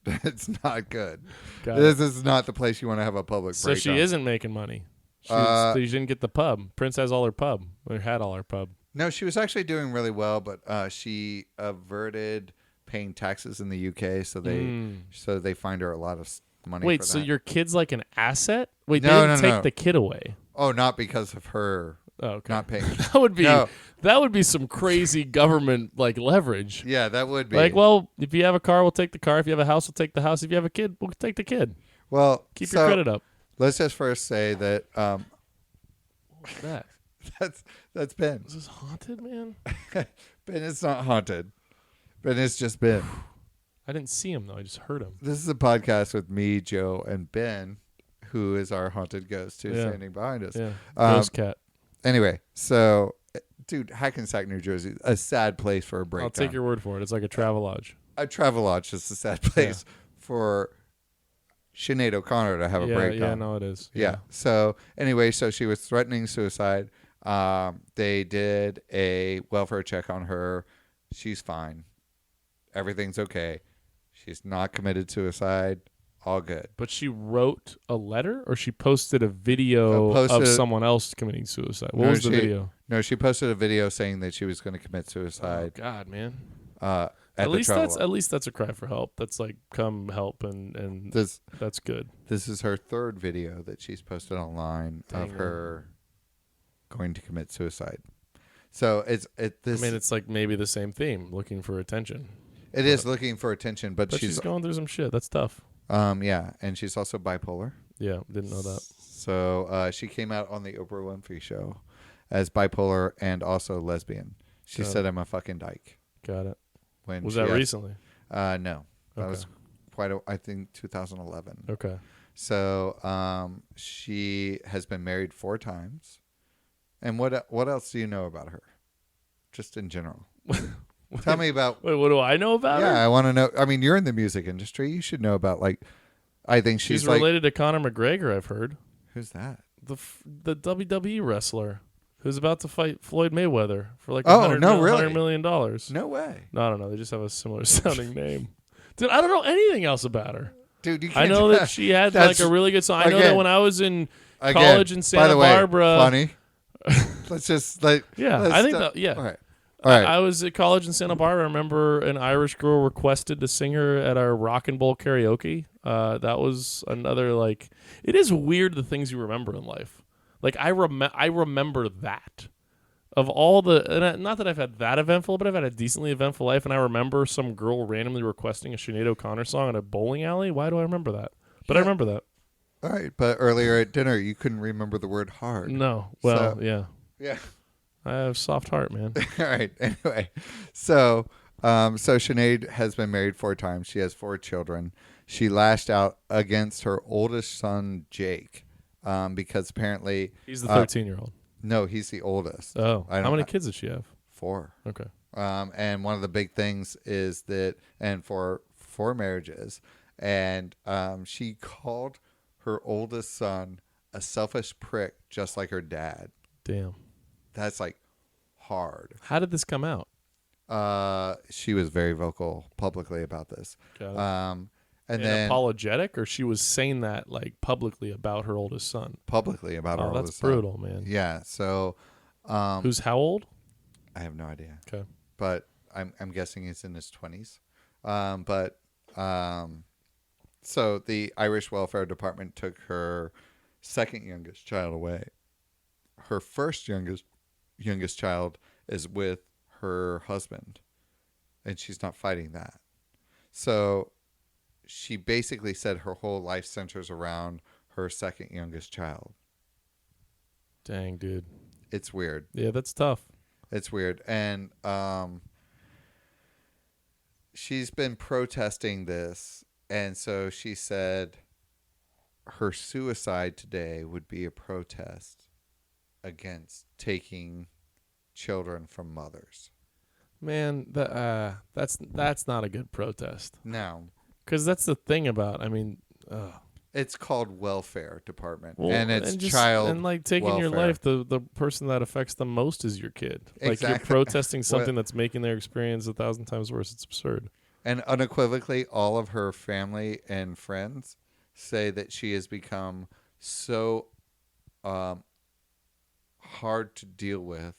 It's not good. This is not the place you want to have a public breakdown. So she isn't making money. She didn't get the pub. Prince has all her pub. Or had all her pub. No, she was actually doing really well, but she averted paying taxes in the UK, so they find her a lot of money. Wait, for so that. your kid's like an asset? Wait, they didn't take the kid away. Oh, not because of her not paying. That would be some crazy government like leverage. Yeah, that would be. Like, well, if you have a car, we'll take the car. If you have a house, we'll take the house. If you have a kid, we'll take the kid. Well, keep your credit up. Let's just first say that what's that? That's Ben. Is this haunted, man? Ben is not haunted. Ben is just Ben. I didn't see him though. I just heard him. This is a podcast with me, Joe, and Ben, who is our haunted ghost who's standing behind us. Yeah. Ghost cat. Anyway, so, dude, Hackensack, New Jersey, a sad place for a breakdown. I'll take your word for it. It's like a Travelodge. A Travelodge is a sad place for Sinead O'Connor to have a breakdown. Yeah, no, it is. Yeah. So, anyway, so she was threatening suicide. They did a welfare check on her. She's fine. Everything's okay. She's not committed suicide. All good. But she wrote a letter, or she posted a video of someone else committing suicide? What was the video? No, she posted a video saying that she was going to commit suicide. Oh, God, man. At least that's a cry for help. That's like, come help, and that's good. This is her third video that she's posted online of her going to commit suicide. So it's like maybe the same theme, looking for attention. It is looking for attention, but she's going through some shit. That's tough. Yeah, and she's also bipolar. Yeah, didn't know that. So she came out on the Oprah Winfrey Show as bipolar and also lesbian. She said, "I'm a fucking dyke." Got it. Was that recently? No, that was I think 2011. Okay. So she has been married 4 times. And what else do you know about her? Just in general. Tell me about. Wait, what do I know about her? Yeah, I want to know. I mean, you're in the music industry. You should know about, like, I think she's related to Conor McGregor, I've heard. Who's that? The WWE wrestler who's about to fight Floyd Mayweather for like really? $100 million. No way. No, I don't know. They just have a similar sounding name. Dude, I don't know anything else about her. Dude, you can't. I know that she had like a really good song. I know that when I was in college in Santa Barbara. Funny. Let's just like. Yeah, I think that. Yeah. All right. I was at college in Santa Barbara. I remember an Irish girl requested to sing her at our Rock and Bowl karaoke. That was another, like, it is weird the things you remember in life. Like, I remember that. Of all the, not that I've had that eventful, but I've had a decently eventful life, and I remember some girl randomly requesting a Sinead O'Connor song at a bowling alley. Why do I remember that? But I remember that. All right, but earlier at dinner, you couldn't remember the word hard. No. Well, yeah. Yeah. I have a soft heart, man. All right. Anyway, so Sinead has been married 4 times. She has 4 children. She lashed out against her oldest son, Jake, because apparently he's the 13-year-old. No, he's the oldest. Oh, how many kids does she have? 4. Okay. And one of the big things is that, and for 4 marriages, and she called her oldest son a selfish prick, just like her dad. Damn. That's like hard. How did this come out? She was very vocal publicly about this. Got it. And then apologetic, or she was saying that like publicly about her oldest son. Publicly about her oldest son. That's brutal, man. Yeah. So, who's how old? I have no idea. Okay. But I'm guessing he's in his 20s. So the Irish Welfare Department took her second youngest child away. Her first youngest child is with her husband, and she's not fighting that. So she basically said her whole life centers around her second youngest child. Dang, dude. It's weird. Yeah, that's tough. It's weird. And she's been protesting this. And so she said her suicide today would be a protest against taking children from mothers. Man, that's not a good protest. No. Because that's the thing about, it's called welfare department, well, and it's just, child and like taking welfare. your life, the person that affects the most is your kid. Like Exactly. you're protesting something that's making their experience 1,000 times worse. It's absurd. And unequivocally, all of her family and friends say that she has become so hard to deal with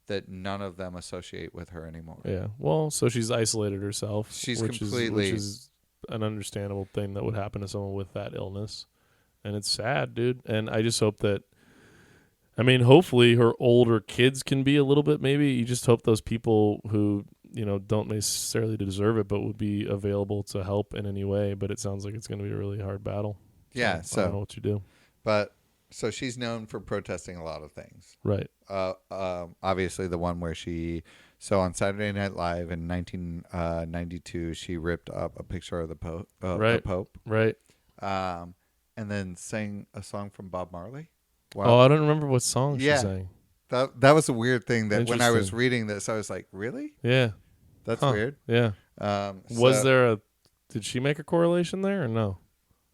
that none of them associate with her anymore. Yeah. Well, so she's isolated herself. She's which completely... is an understandable thing that would happen to someone with that illness. And it's sad, dude. And I just hope that, hopefully her older kids can be a little bit, maybe. You just hope those people who, don't necessarily deserve it, but would be available to help in any way. But it sounds like it's going to be a really hard battle. Yeah. So I don't know what you do. But so she's known for protesting a lot of things. Right. Obviously the one where so on Saturday Night Live in 1992, she ripped up a picture of the Pope. Right. The Pope. Right. And then sang a song from Bob Marley. Wow. Oh, I don't remember what song she sang. That was a weird thing that when I was reading this, I was like, really? Yeah. That's weird. Yeah. Was there did she make a correlation there or no?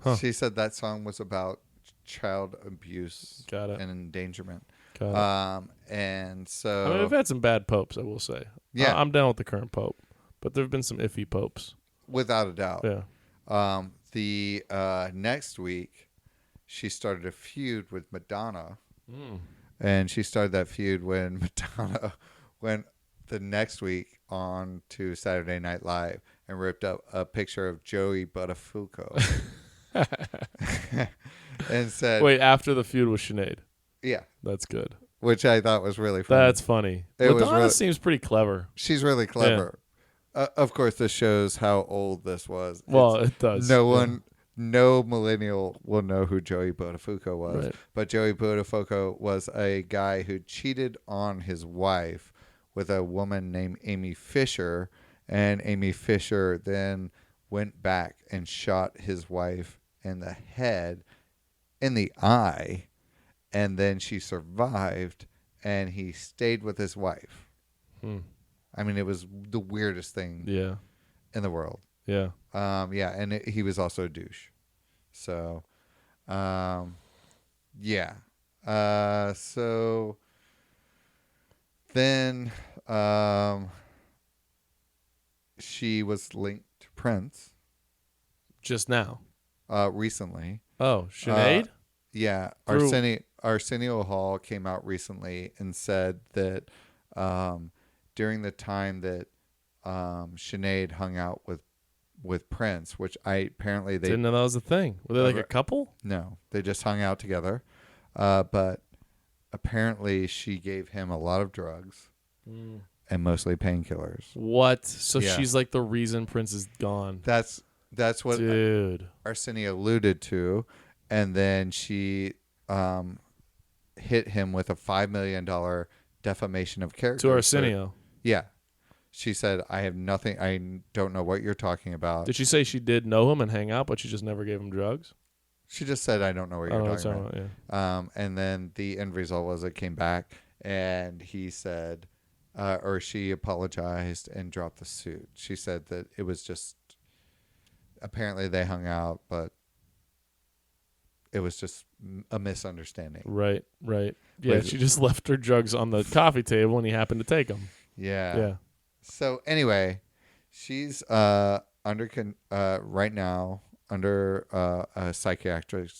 Huh. She said that song was about child abuse Got it. and endangerment. Got it. And so... we've had some bad popes, I will say. Yeah. I'm down with the current pope, but there have been some iffy popes. Without a doubt. Yeah. The next week, she started a feud with Madonna. And she started that feud when Madonna went the next week on to Saturday Night Live and ripped up a picture of Joey Buttafuoco. And said... Wait, after the feud with Sinead? Yeah. That's good. Which I thought was really funny. That's funny. Madonna seems pretty clever. She's really clever. Yeah. Of course, this shows how old this was. Well, it does. No millennial will know who Joey Buttafuoco was. Right. But Joey Buttafuoco was a guy who cheated on his wife with a woman named Amy Fisher. And Amy Fisher then went back and shot his wife in the head, in the eye. And then she survived, and he stayed with his wife. It was the weirdest thing in the world. Yeah. And he was also a douche. So, yeah. So then she was linked to Prince. Just now? Recently. Oh, Sinead? Yeah. Arsenio Hall came out recently and said that during the time that Sinead hung out with Prince, which apparently they... Didn't know that was a thing. Were they like a couple? No, they just hung out together. But apparently she gave him a lot of drugs and mostly painkillers. What? So she's like the reason Prince is gone. That's what Arsenio alluded to. And then she hit him with a $5 million defamation of character. To Arsenio? Yeah. She said, I have nothing. I don't know what you're talking about. Did she say she did know him and hang out, but she just never gave him drugs? She just said, I don't know what you're talking about. Yeah. And then the end result was it came back and he said, or she apologized and dropped the suit. She said that it was just, apparently they hung out, but it was just a misunderstanding. Right. Yeah, she just left her drugs on the coffee table and he happened to take them. Yeah. So anyway, she's right now under a psychiatric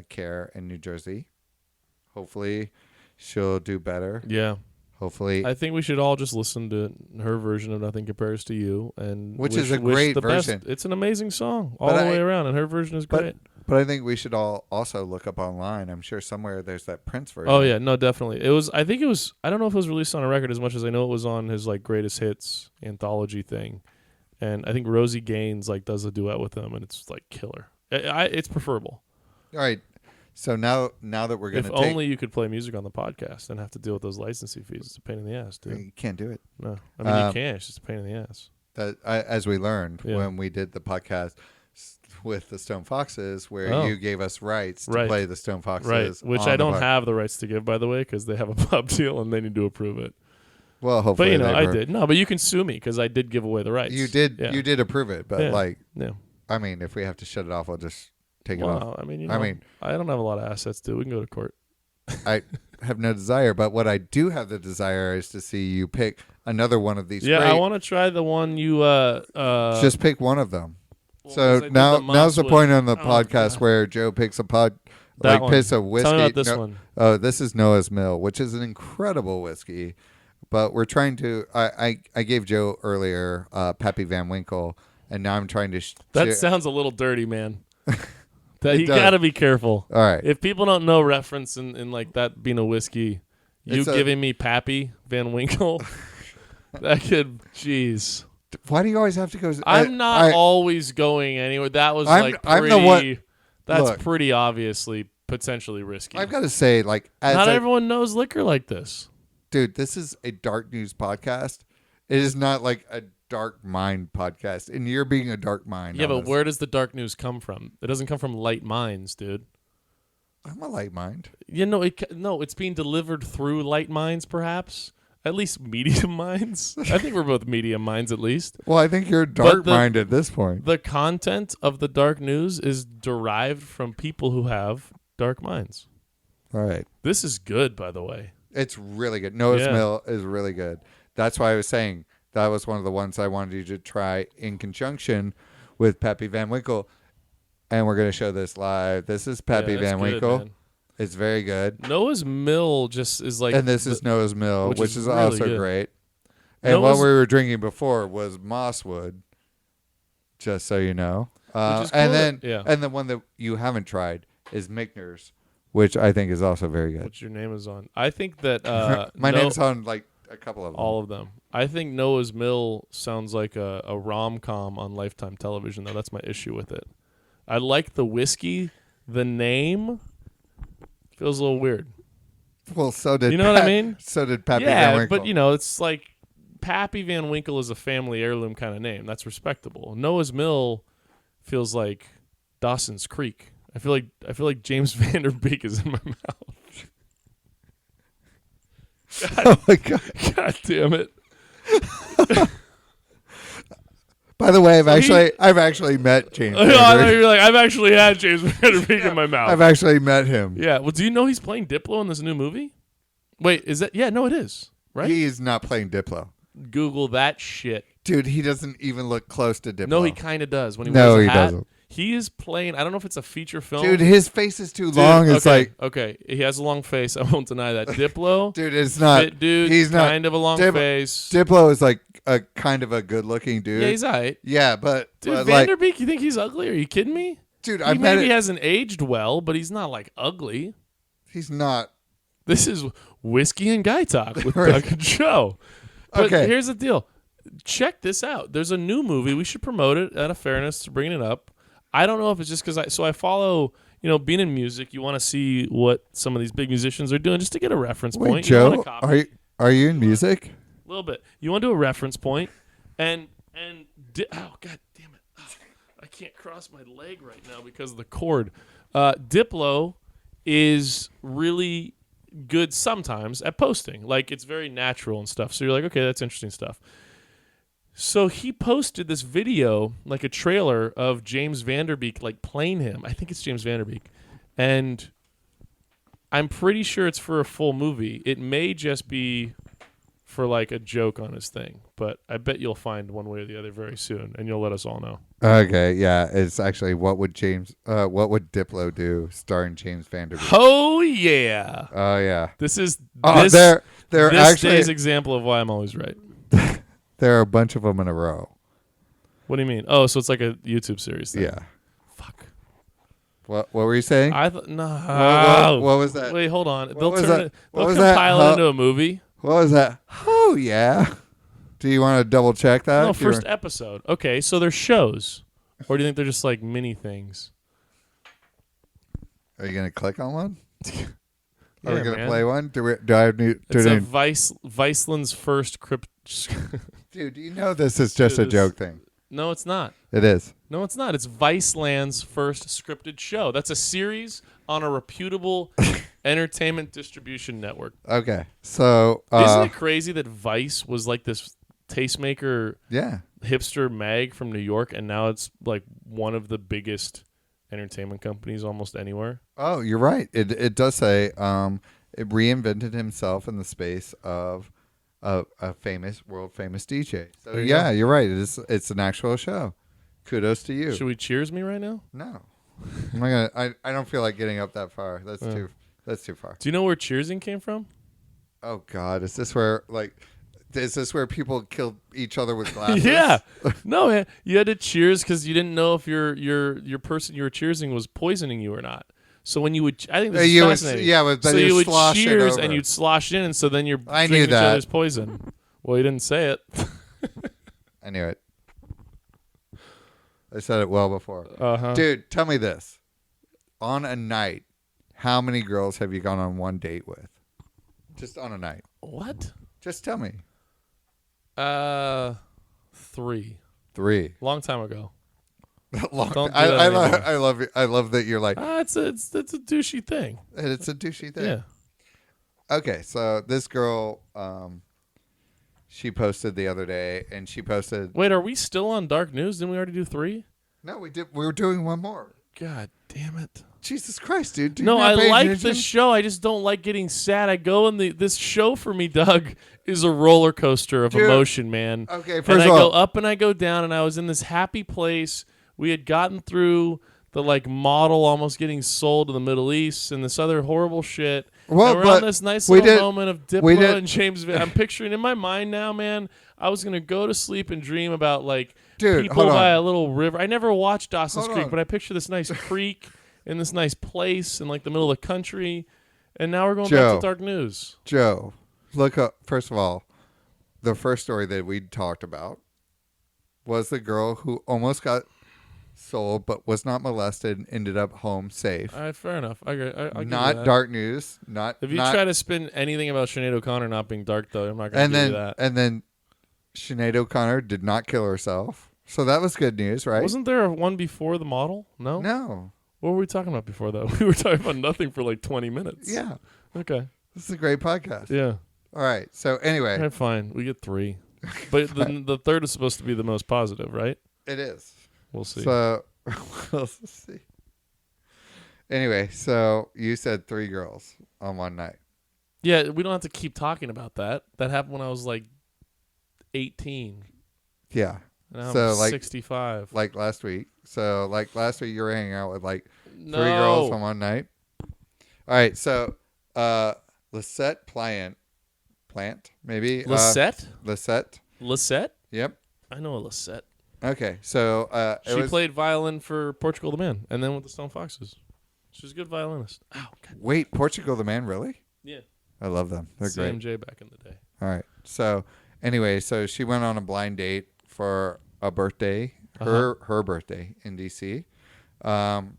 care in New Jersey. Hopefully she'll do better. Yeah. hopefully. I think we should all just listen to her version of Nothing Compares to You, and which is a great version. It's an amazing song all the way around, and her version is great. But I think we should all also look up online. I'm sure somewhere there's that Prince version. Oh yeah, no, definitely. I think it was. I don't know if it was released on a record as much as I know it was on his like greatest hits anthology thing, and I think Rosie Gaines like does a duet with him, and it's like killer. It's preferable. All right. So now that we're gonna, if only you could play music on the podcast and have to deal with those licensing fees. It's a pain in the ass, dude. You can't do it. No, I mean you can. It's just a pain in the ass. As we learned when we did the podcast with the Stone Foxes, where you gave us rights to play the Stone Foxes, right? Which I don't have the rights to give, by the way, because they have a pub deal and they need to approve it. Well, hopefully, but I did. No, but you can sue me because I did give away the rights. You did. Yeah. You did approve it, but yeah. I mean, if we have to shut it off, I'll just take it off. I mean, I don't have a lot of assets, dude. We can go to court. I have no desire, but what I do have the desire is to see you pick another one of these. Yeah, I want to try the one you. Just pick one of them. So now's the point on the podcast where Joe picks a picks a whiskey. Tell me about this one. Oh, this is Noah's Mill, which is an incredible whiskey. But we're trying to. I gave Joe earlier Pappy Van Winkle, and now I'm trying to. That sounds a little dirty, man. You gotta be careful. All right. If people don't know reference in like that being a whiskey, giving me Pappy Van Winkle, that could. Jeez. Why do you always have to go? I'm not always going anywhere. That was pretty. I'm the one. That's pretty obviously potentially risky. I've got to say, not everyone knows liquor like this. Dude, this is a dark news podcast. It is not like a dark mind podcast, and you're being a dark mind. Yeah, but where does the dark news come from? It doesn't come from light minds, dude. I'm a light mind. It's being delivered through light minds, perhaps. At least medium minds. I think we're both medium minds, at least. Well, I think you're dark mind at this point. The content of the dark news is derived from people who have dark minds. All right. This is good, by the way. It's really good. Noah's Mill is really good. That's why I was saying that was one of the ones I wanted you to try in conjunction with Pappy Van Winkle. And we're going to show this live. This is Pappy Van Winkle. Man. It's very good. Noah's Mill just is like... And this is Noah's Mill, which is really also good. Great. And what we were drinking before was Mosswood, just so you know. Cool. And the one that you haven't tried is Michner's, which I think is also very good. Which your name is on. I think that... My name's on like a couple of them. All of them. I think Noah's Mill sounds like a rom-com on Lifetime television, though. That's my issue with it. I like the whiskey. The name... feels a little weird. Well, so did what I mean? So did Pappy Van Winkle. But it's like Pappy Van Winkle is a family heirloom kind of name. That's respectable. Noah's Mill feels like Dawson's Creek. I feel like James Vanderbeek is in my mouth. Oh my god! God damn it! By the way, I've actually met James. I know you're like, I've actually had James Vanderbeek in my mouth. I've actually met him. Yeah. Well, do you know he's playing Diplo in this new movie? Wait, is that? Yeah, no, it is. Right? He is not playing Diplo. Google that shit, dude. He doesn't even look close to Diplo. No, he kind of does when he wears a hat. Doesn't. He is playing. I don't know if it's a feature film. Dude, his face is too long. It's okay. He has a long face. I won't deny that. Diplo, dude, it's not. Fit dude, he's kind of a long face. Diplo is like a kind of a good-looking dude. Yeah, he's alright. Yeah, but dude, Vanderbeek, you think he's ugly? Are you kidding me? Dude, he maybe hasn't aged well, but he's not like ugly. He's not. This is Whiskey and Guy Talk with Doug and Joe. But here's the deal. Check this out. There's a new movie. We should promote it out of fairness to bringing it up. I don't know if it's just because I follow, being in music, you want to see what some of these big musicians are doing just to get a reference point. Joe, are you in music? A little bit. You want to do a reference point, oh god damn it! Oh, I can't cross my leg right now because of the cord. Diplo is really good sometimes at posting. Like, it's very natural and stuff. So you're like, okay, that's interesting stuff. So he posted this video, like a trailer of James Vanderbeek, like playing him. I think it's James Vanderbeek. And I'm pretty sure it's for a full movie. It may just be for like a joke on his thing, but I bet you'll find one way or the other very soon, and you'll let us all know. Okay, yeah, it's actually what would Diplo do, starring James Vanderbeek? Oh yeah, oh yeah. This is There are this actually day's example of why I'm always right. there are a bunch of them in a row. What do you mean? Oh, so it's like a YouTube series thing. Yeah. Fuck. What were you saying? No. What was that? Wait, hold on. What They'll was turn that? it. What They'll was that? compile it into a movie. What was that? Oh yeah. Do you want to double check that? No, first episode. Okay, so they're shows, or do you think they're just like mini things? Are you gonna click on one? Yeah, Are we gonna man. play one? Do I have new? It's a Viceland's first crypt. Dude, you know this is just a joke thing. No, it's not. It is. No, it's not. It's Viceland's first scripted show. That's a series on a reputable entertainment distribution network. Okay, so isn't it crazy that Vice was like this tastemaker, hipster mag from New York, and now it's like one of the biggest entertainment companies almost anywhere? Oh, you're right. It does say it reinvented himself in the space of a world famous DJ. So yeah, you're right. It's an actual show. Kudos to you. Should we cheers me right now? No, I'm not gonna. I don't feel like getting up that far. That's too far. Do you know where cheersing came from? Oh God, is this where people killed each other with glasses? Yeah. No, man. You had to cheers because you didn't know if your person you were cheersing was poisoning you or not. So when you would, I think this is fascinating. But then so you would slosh cheers it and you'd slosh it in, and so then you're I drinking knew each that. other's poison. Well, you didn't say it. I knew it. I said it well before. Uh-huh. Dude, tell me this. On a night, how many girls have you gone on one date with? Just on a night. What? Just tell me. 3. Long time ago. I love that you're like. It's a douchey thing. It's a douchey thing. Yeah. Okay, so this girl, she posted the other day, and she posted. Wait, are we still on dark news? Didn't we already do 3? No, we did. We were doing one more. God damn it! Jesus Christ, dude! No, I like the show. I just don't like getting sad. I go in this show for me, Doug, is a roller coaster of emotion, man. Okay, and I go up and I go down, and I was in this happy place. We had gotten through the like model almost getting sold to the Middle East and this other horrible shit. Well, and we're on this nice little moment of Diplo and James. I'm picturing in my mind now, man. I was gonna go to sleep and dream about like people by a little river. I never watched Dawson's Creek, but I picture this nice creek in this nice place in like the middle of the country. And now we're going back to dark news. Joe, look up. First of all, the first story that we talked about was the girl who almost got sold but was not molested and ended up home safe. All right, fair enough. I not dark news. Not if you try to spin anything about Sinead O'Connor not being dark, though, I'm not going to do that. And then Sinead O'Connor did not kill herself, so that was good news, right? Wasn't there one before the model? No. No. What were we talking about before, though? We were talking about nothing for like 20 minutes. Yeah. Okay. This is a great podcast. Yeah. All right. So anyway. All right, fine. We get 3. But the third is supposed to be the most positive, right? It is. We'll see. So we'll see. Anyway, so you said 3 girls on one night. Yeah, we don't have to keep talking about that. That happened when I was like 18. Yeah. Now so I'm like 65. Like last week. So like last week you were hanging out with like 3 girls on one night. All right. So Lisette Pylant, maybe. Lisette? Lisette? Yep. I know a Lisette. Okay. So she played violin for Portugal the Man and then with the Stone Foxes. She was a good violinist. Oh, God. Wait, Portugal the Man, really? Yeah. I love them. They're great. CMJ back in the day. All right. So anyway, so she went on a blind date for a birthday, her birthday in D.C. And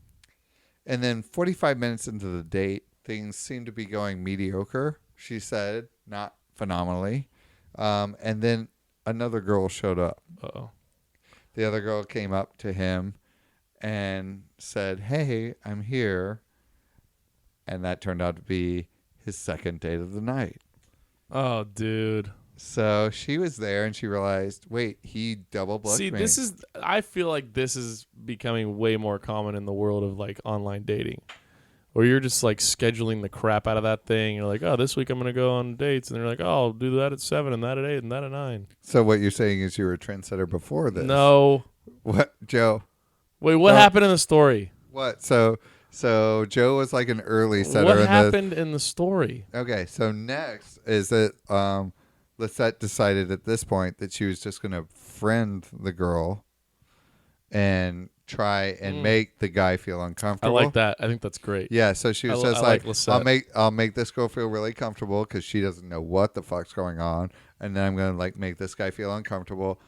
then 45 minutes into the date, things seemed to be going mediocre, she said, not phenomenally. And then another girl showed up. Uh-oh. The other girl came up to him and said, "Hey, I'm here." And that turned out to be his second date of the night. Oh, dude. So she was there and she realized, wait, he double booked me. See, I feel like this is becoming way more common in the world of like online dating, where you're just like scheduling the crap out of that thing. You're like, oh, this week I'm going to go on dates. And they're like, oh, I'll do that at 7 and that at 8 and that at 9. So what you're saying is you were a trendsetter before this? No. What, Joe? Wait, what happened in the story? What? So So Joe was like an early setter. What happened in the story? Okay, so next is that Lisette decided at this point that she was just going to friend the girl and try and make the guy feel uncomfortable. I like that. I think that's great. Yeah, so she was just like I'll make this girl feel really comfortable because she doesn't know what the fuck's going on, and then I'm going to like make this guy feel uncomfortable.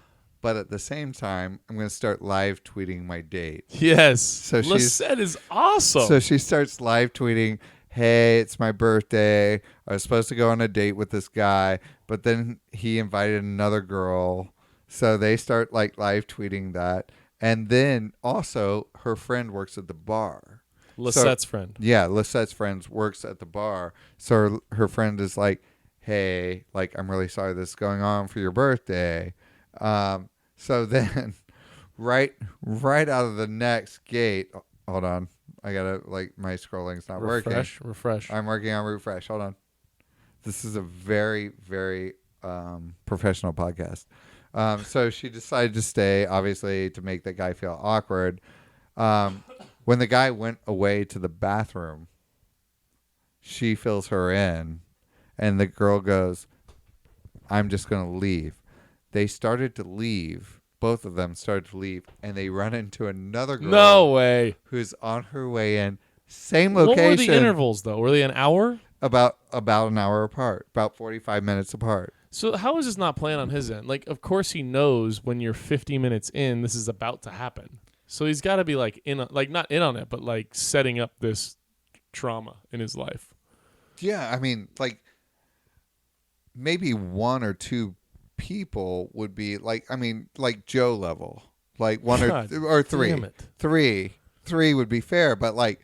But at the same time, I'm going to start live tweeting my date. Yes. So Lisette is awesome. So she starts live tweeting, hey, it's my birthday. I was supposed to go on a date with this guy, but then he invited another girl. So they start like live tweeting that. And then also her friend works at the bar. Lisette's friend. Yeah, Lisette's friend works at the bar. So her friend is like, hey, like, I'm really sorry this is going on for your birthday. So then right out of the next gate, hold on. I gotta, like, my scrolling's not working. Refresh. I'm working on refresh. Hold on. This is a very, very professional podcast. So she decided to stay, obviously, to make the guy feel awkward. When the guy went away to the bathroom, she fills her in, and the girl goes, I'm just going to leave. They started to leave. Both of them started to leave, and they run into another girl. No way. Who's on her way in. Same location. What were the intervals, though? Were they an hour? About an hour apart. About 45 minutes apart. So how is this not playing on his end? Like, of course he knows when you're 50 minutes in, this is about to happen. So he's got to be like not in on it, but like setting up this trauma in his life. Yeah, I mean, like maybe one or two people would be like, I mean, like Joe level, like one or three. Damn it. Three would be fair, but like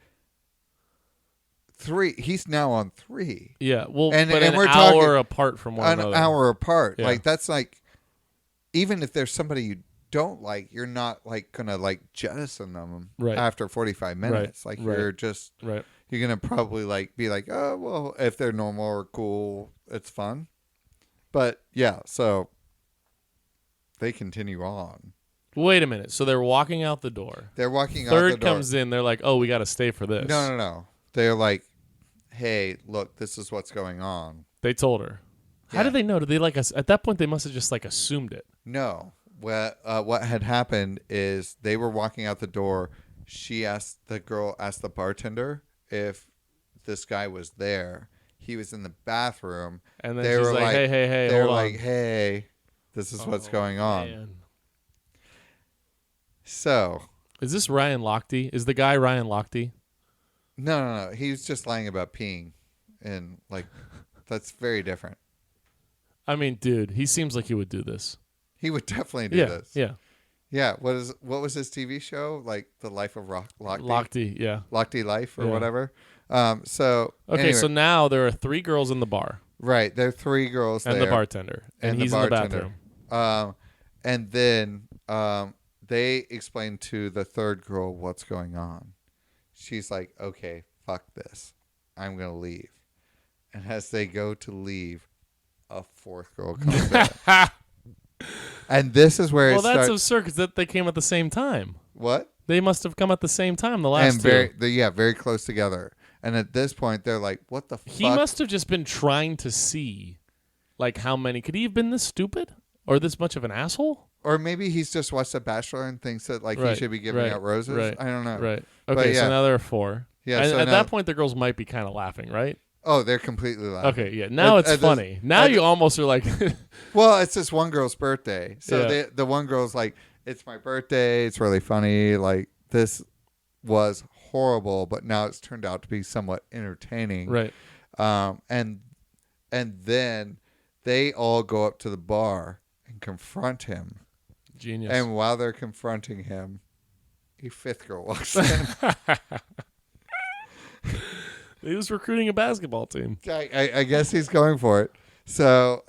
three, he's now on three. Yeah, well, and we're hour apart from one another. An hour apart. Yeah. Like that's like, even if there's somebody you don't like, you're not like gonna like jettison them after 45 minutes. Like you're just you're gonna probably like be like, oh well, if they're normal or cool, it's fun. But yeah, so they continue on. Wait a minute. So they're walking out the door. They're walking out the door. Third comes in. They're like, oh, we got to stay for this. No. They're like, hey, look, this is what's going on. They told her. Yeah. How did they know? Did they like us? At that point, they must have just like assumed it. No. What had happened is they were walking out the door. The girl asked the bartender if this guy was there. He was in the bathroom. And then they were like, hey, they were like, hey, this is what's going on. Man. So. Is this Ryan Lochte? Is the guy Ryan Lochte? No. He's just lying about peeing. And, like, that's very different. I mean, dude, he seems like he would do this. He would definitely do this. Yeah. Yeah. What was his TV show? Like, The Life of Lochte? Lochte, yeah. Lochte Life or whatever. So now there are three girls in the bar. Right. There are three girls and there. The bartender. And he's in the bathroom. And then they explain to the third girl what's going on. She's like, okay, fuck this. I'm going to leave. And as they go to leave, a fourth girl comes in. And this is where that's absurd because they came at the same time. What? They must have come at the same time, the last two. Very close together. And at this point, they're like, what the fuck? He must have just been trying to see, like, how many. Could he have been this stupid? Or this much of an asshole? Or maybe he's just watched The Bachelor and thinks that, like, he should be giving out roses. Right. I don't know. Right. Okay, so now there are four. Yeah. And so at that point, the girls might be kind of laughing, right? Oh, they're completely laughing. Okay, yeah. Now it's funny. Now you almost are like... Well, it's this one girl's birthday. So the one girl's like, it's my birthday. It's really funny. Like, this was horrible, but now it's turned out to be somewhat entertaining. Right. And then they all go up to the bar and confront him. Genius. And while they're confronting him, a fifth girl walks in. He was recruiting a basketball team. I guess he's going for it. So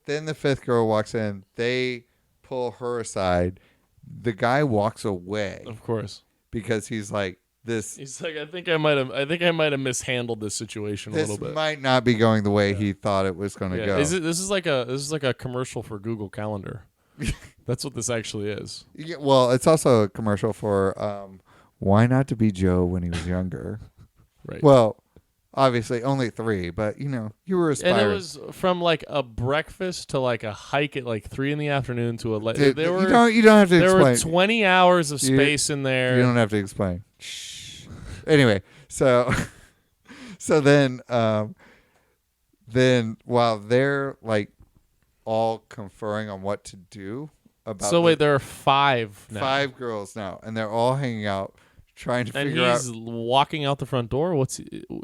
then the fifth girl walks in. They pull her aside. The guy walks away. Of course. Because he's like, this. He's like, I think I might have mishandled this situation a little bit. This might not be going the way he thought it was going to go. This is like a commercial for Google Calendar. That's what this actually is. Yeah, well, it's also a commercial for why not to be Joe when he was younger? Right. Well, obviously only 3, but you were aspiring. And it was from like a breakfast to like a hike at like 3 p.m. to a Dude, there were you don't have to there explain. were 20 hours of space in there. You don't have to explain. Shh. Anyway, so then while they're like all conferring on what to do about So wait, there are 5 now. 5 girls now, and they're all hanging out trying to figure out. And he's walking out the front door.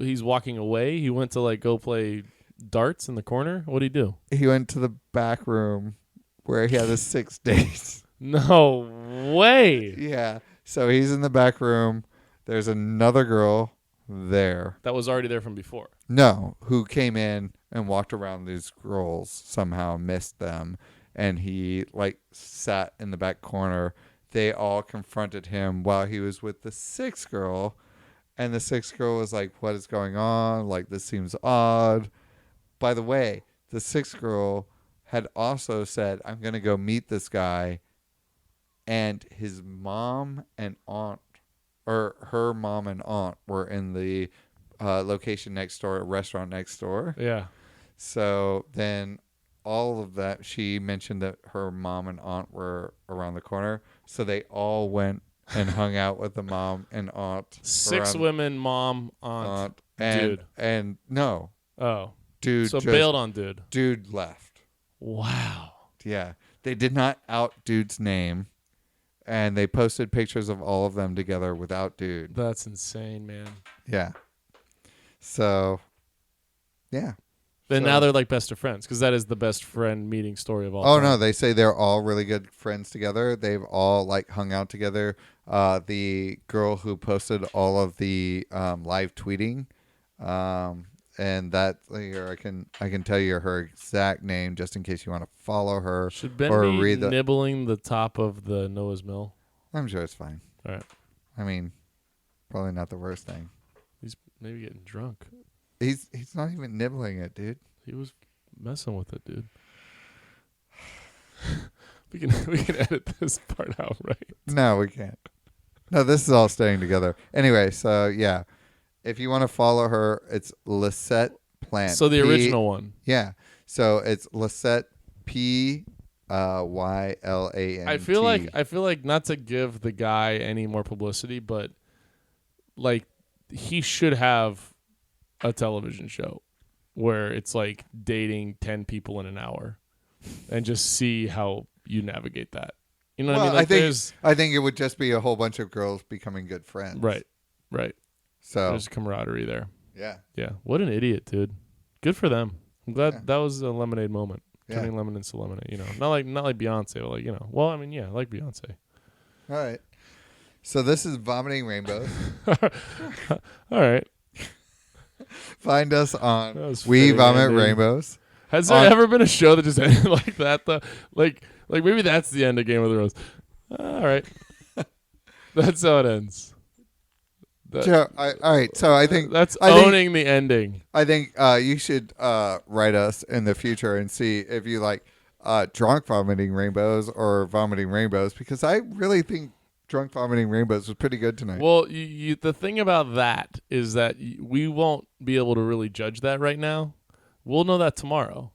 He's walking away. He went to like go play darts in the corner. What'd he do? He went to the back room where he had his 6 dates. No way. Yeah. So he's in the back room. There's another girl there. That was already there from before. No, who came in and walked around these girls, somehow missed them, and he like sat in the back corner. They all confronted him while he was with the 6th girl, and the 6th girl was like, what is going on? Like, this seems odd. By the way, the 6th girl had also said, I'm going to go meet this guy, and his mom and aunt, or her mom and aunt, were in the location next door, a restaurant next door. Yeah. So then all of that, she mentioned that her mom and aunt were around the corner. So they all went and hung out with the mom and aunt. 6 women, mom, aunt, dude. And no. Oh. Dude. So bailed on dude. Dude left. Wow. Yeah. They did not out dude's name. And they posted pictures of all of them together without dude. That's insane, man. Yeah. So, yeah. Then now they're like best of friends, because that is the best friend meeting story of all Oh, time. no. They say they're all really good friends together. They've all like hung out together. The girl who posted all of the live tweeting, and that here I can tell you her exact name just in case you want to follow her. Should Ben or be read the, nibbling the top of the Noah's Mill? I'm sure it's fine. All right. I mean, probably not the worst thing. He's maybe getting drunk. He's not even nibbling it, dude. He was messing with it, dude. we can edit this part out, right? No, we can't. No, this is all staying together. Anyway, so yeah. If you want to follow her, it's Lisette Pylant. So the original one. Yeah. So it's Lisette Pylant. I feel like not to give the guy any more publicity, but like he should have a television show where it's like dating 10 people in an hour and just see how you navigate that. You know what I mean? Like I think it would just be a whole bunch of girls becoming good friends. Right. So there's camaraderie there. Yeah. Yeah. What an idiot, dude. Good for them. I'm glad that was a lemonade moment. Yeah. Turning lemon into lemonade. Not like Beyonce, but like, well, I mean, yeah, like Beyonce. All right. So this is Vomiting Rainbows. All right. Find us on We fitting Vomit ending. Rainbows. Has there ever been a show that just ended like that though? Like maybe that's the end of Game of Thrones. All right. That's how it ends. All right. So I think owning the ending. I think you should write us in the future and see if you like Drunk Vomiting Rainbows or Vomiting Rainbows, because I really think Drunk Vomiting Rainbows was pretty good tonight. Well, the thing about that is that we won't be able to really judge that right now. We'll know that tomorrow.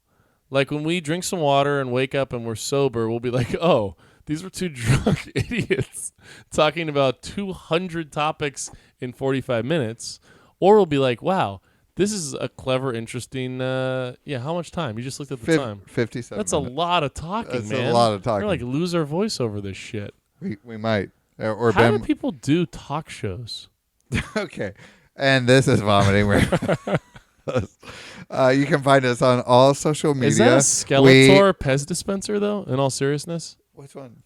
Like when we drink some water and wake up and we're sober, we'll be like, oh, these were 2 drunk idiots talking about 200 topics in 45 minutes. Or we'll be like, wow, this is a clever, interesting, how much time? You just looked at the time. 57 That's minutes. a lot of talking, That's man. a lot of talking. We're like lose our voice over this shit. We might. Or How Ben. do people do talk shows? Okay. And this is Vomiting Rainbows. You can find us on all social media. Is that a Skeletor Pez dispenser, though, in all seriousness? Which one?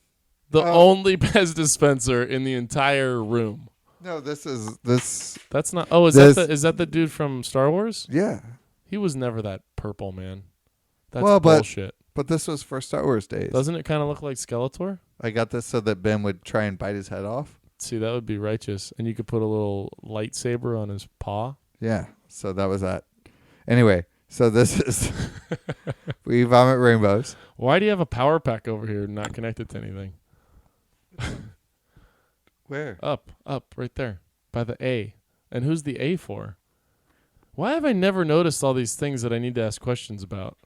The only Pez dispenser in the entire room. No, this is this. That's not. Oh, is that the dude from Star Wars? Yeah. He was never that purple, man. That's bullshit. But this was for Star Wars days. Doesn't it kind of look like Skeletor? I got this so that Ben would try and bite his head off. See, that would be righteous. And you could put a little lightsaber on his paw. Yeah. So that was that. Anyway, so this is We Vomit Rainbows. Why do you have a power pack over here not connected to anything? Where? Up, right there, by the A. And who's the A for? Why have I never noticed all these things that I need to ask questions about?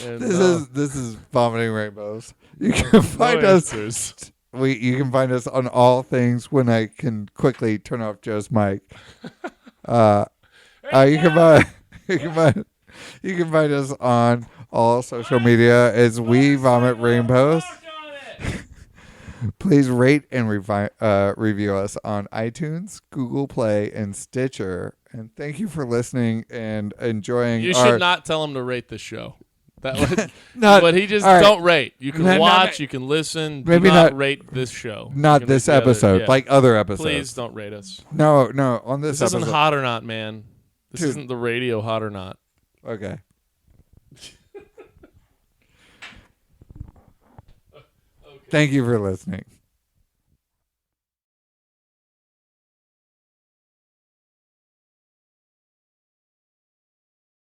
And, This is Vomiting Rainbows. You can find us. You can find us on all things when I can quickly turn off Joe's mic. You can find us on all social media as We Vomit Rainbows. Please rate and review us on iTunes, Google Play, and Stitcher. And thank you for listening and enjoying. You should not tell him to rate this show. That would but he just don't rate. You can watch, you can listen. Maybe do not rate this show. Not this episode, like other episodes. Please don't rate us. No, on this episode. This isn't Hot or Not, man. This isn't the radio Hot or Not. Okay. Thank you for listening.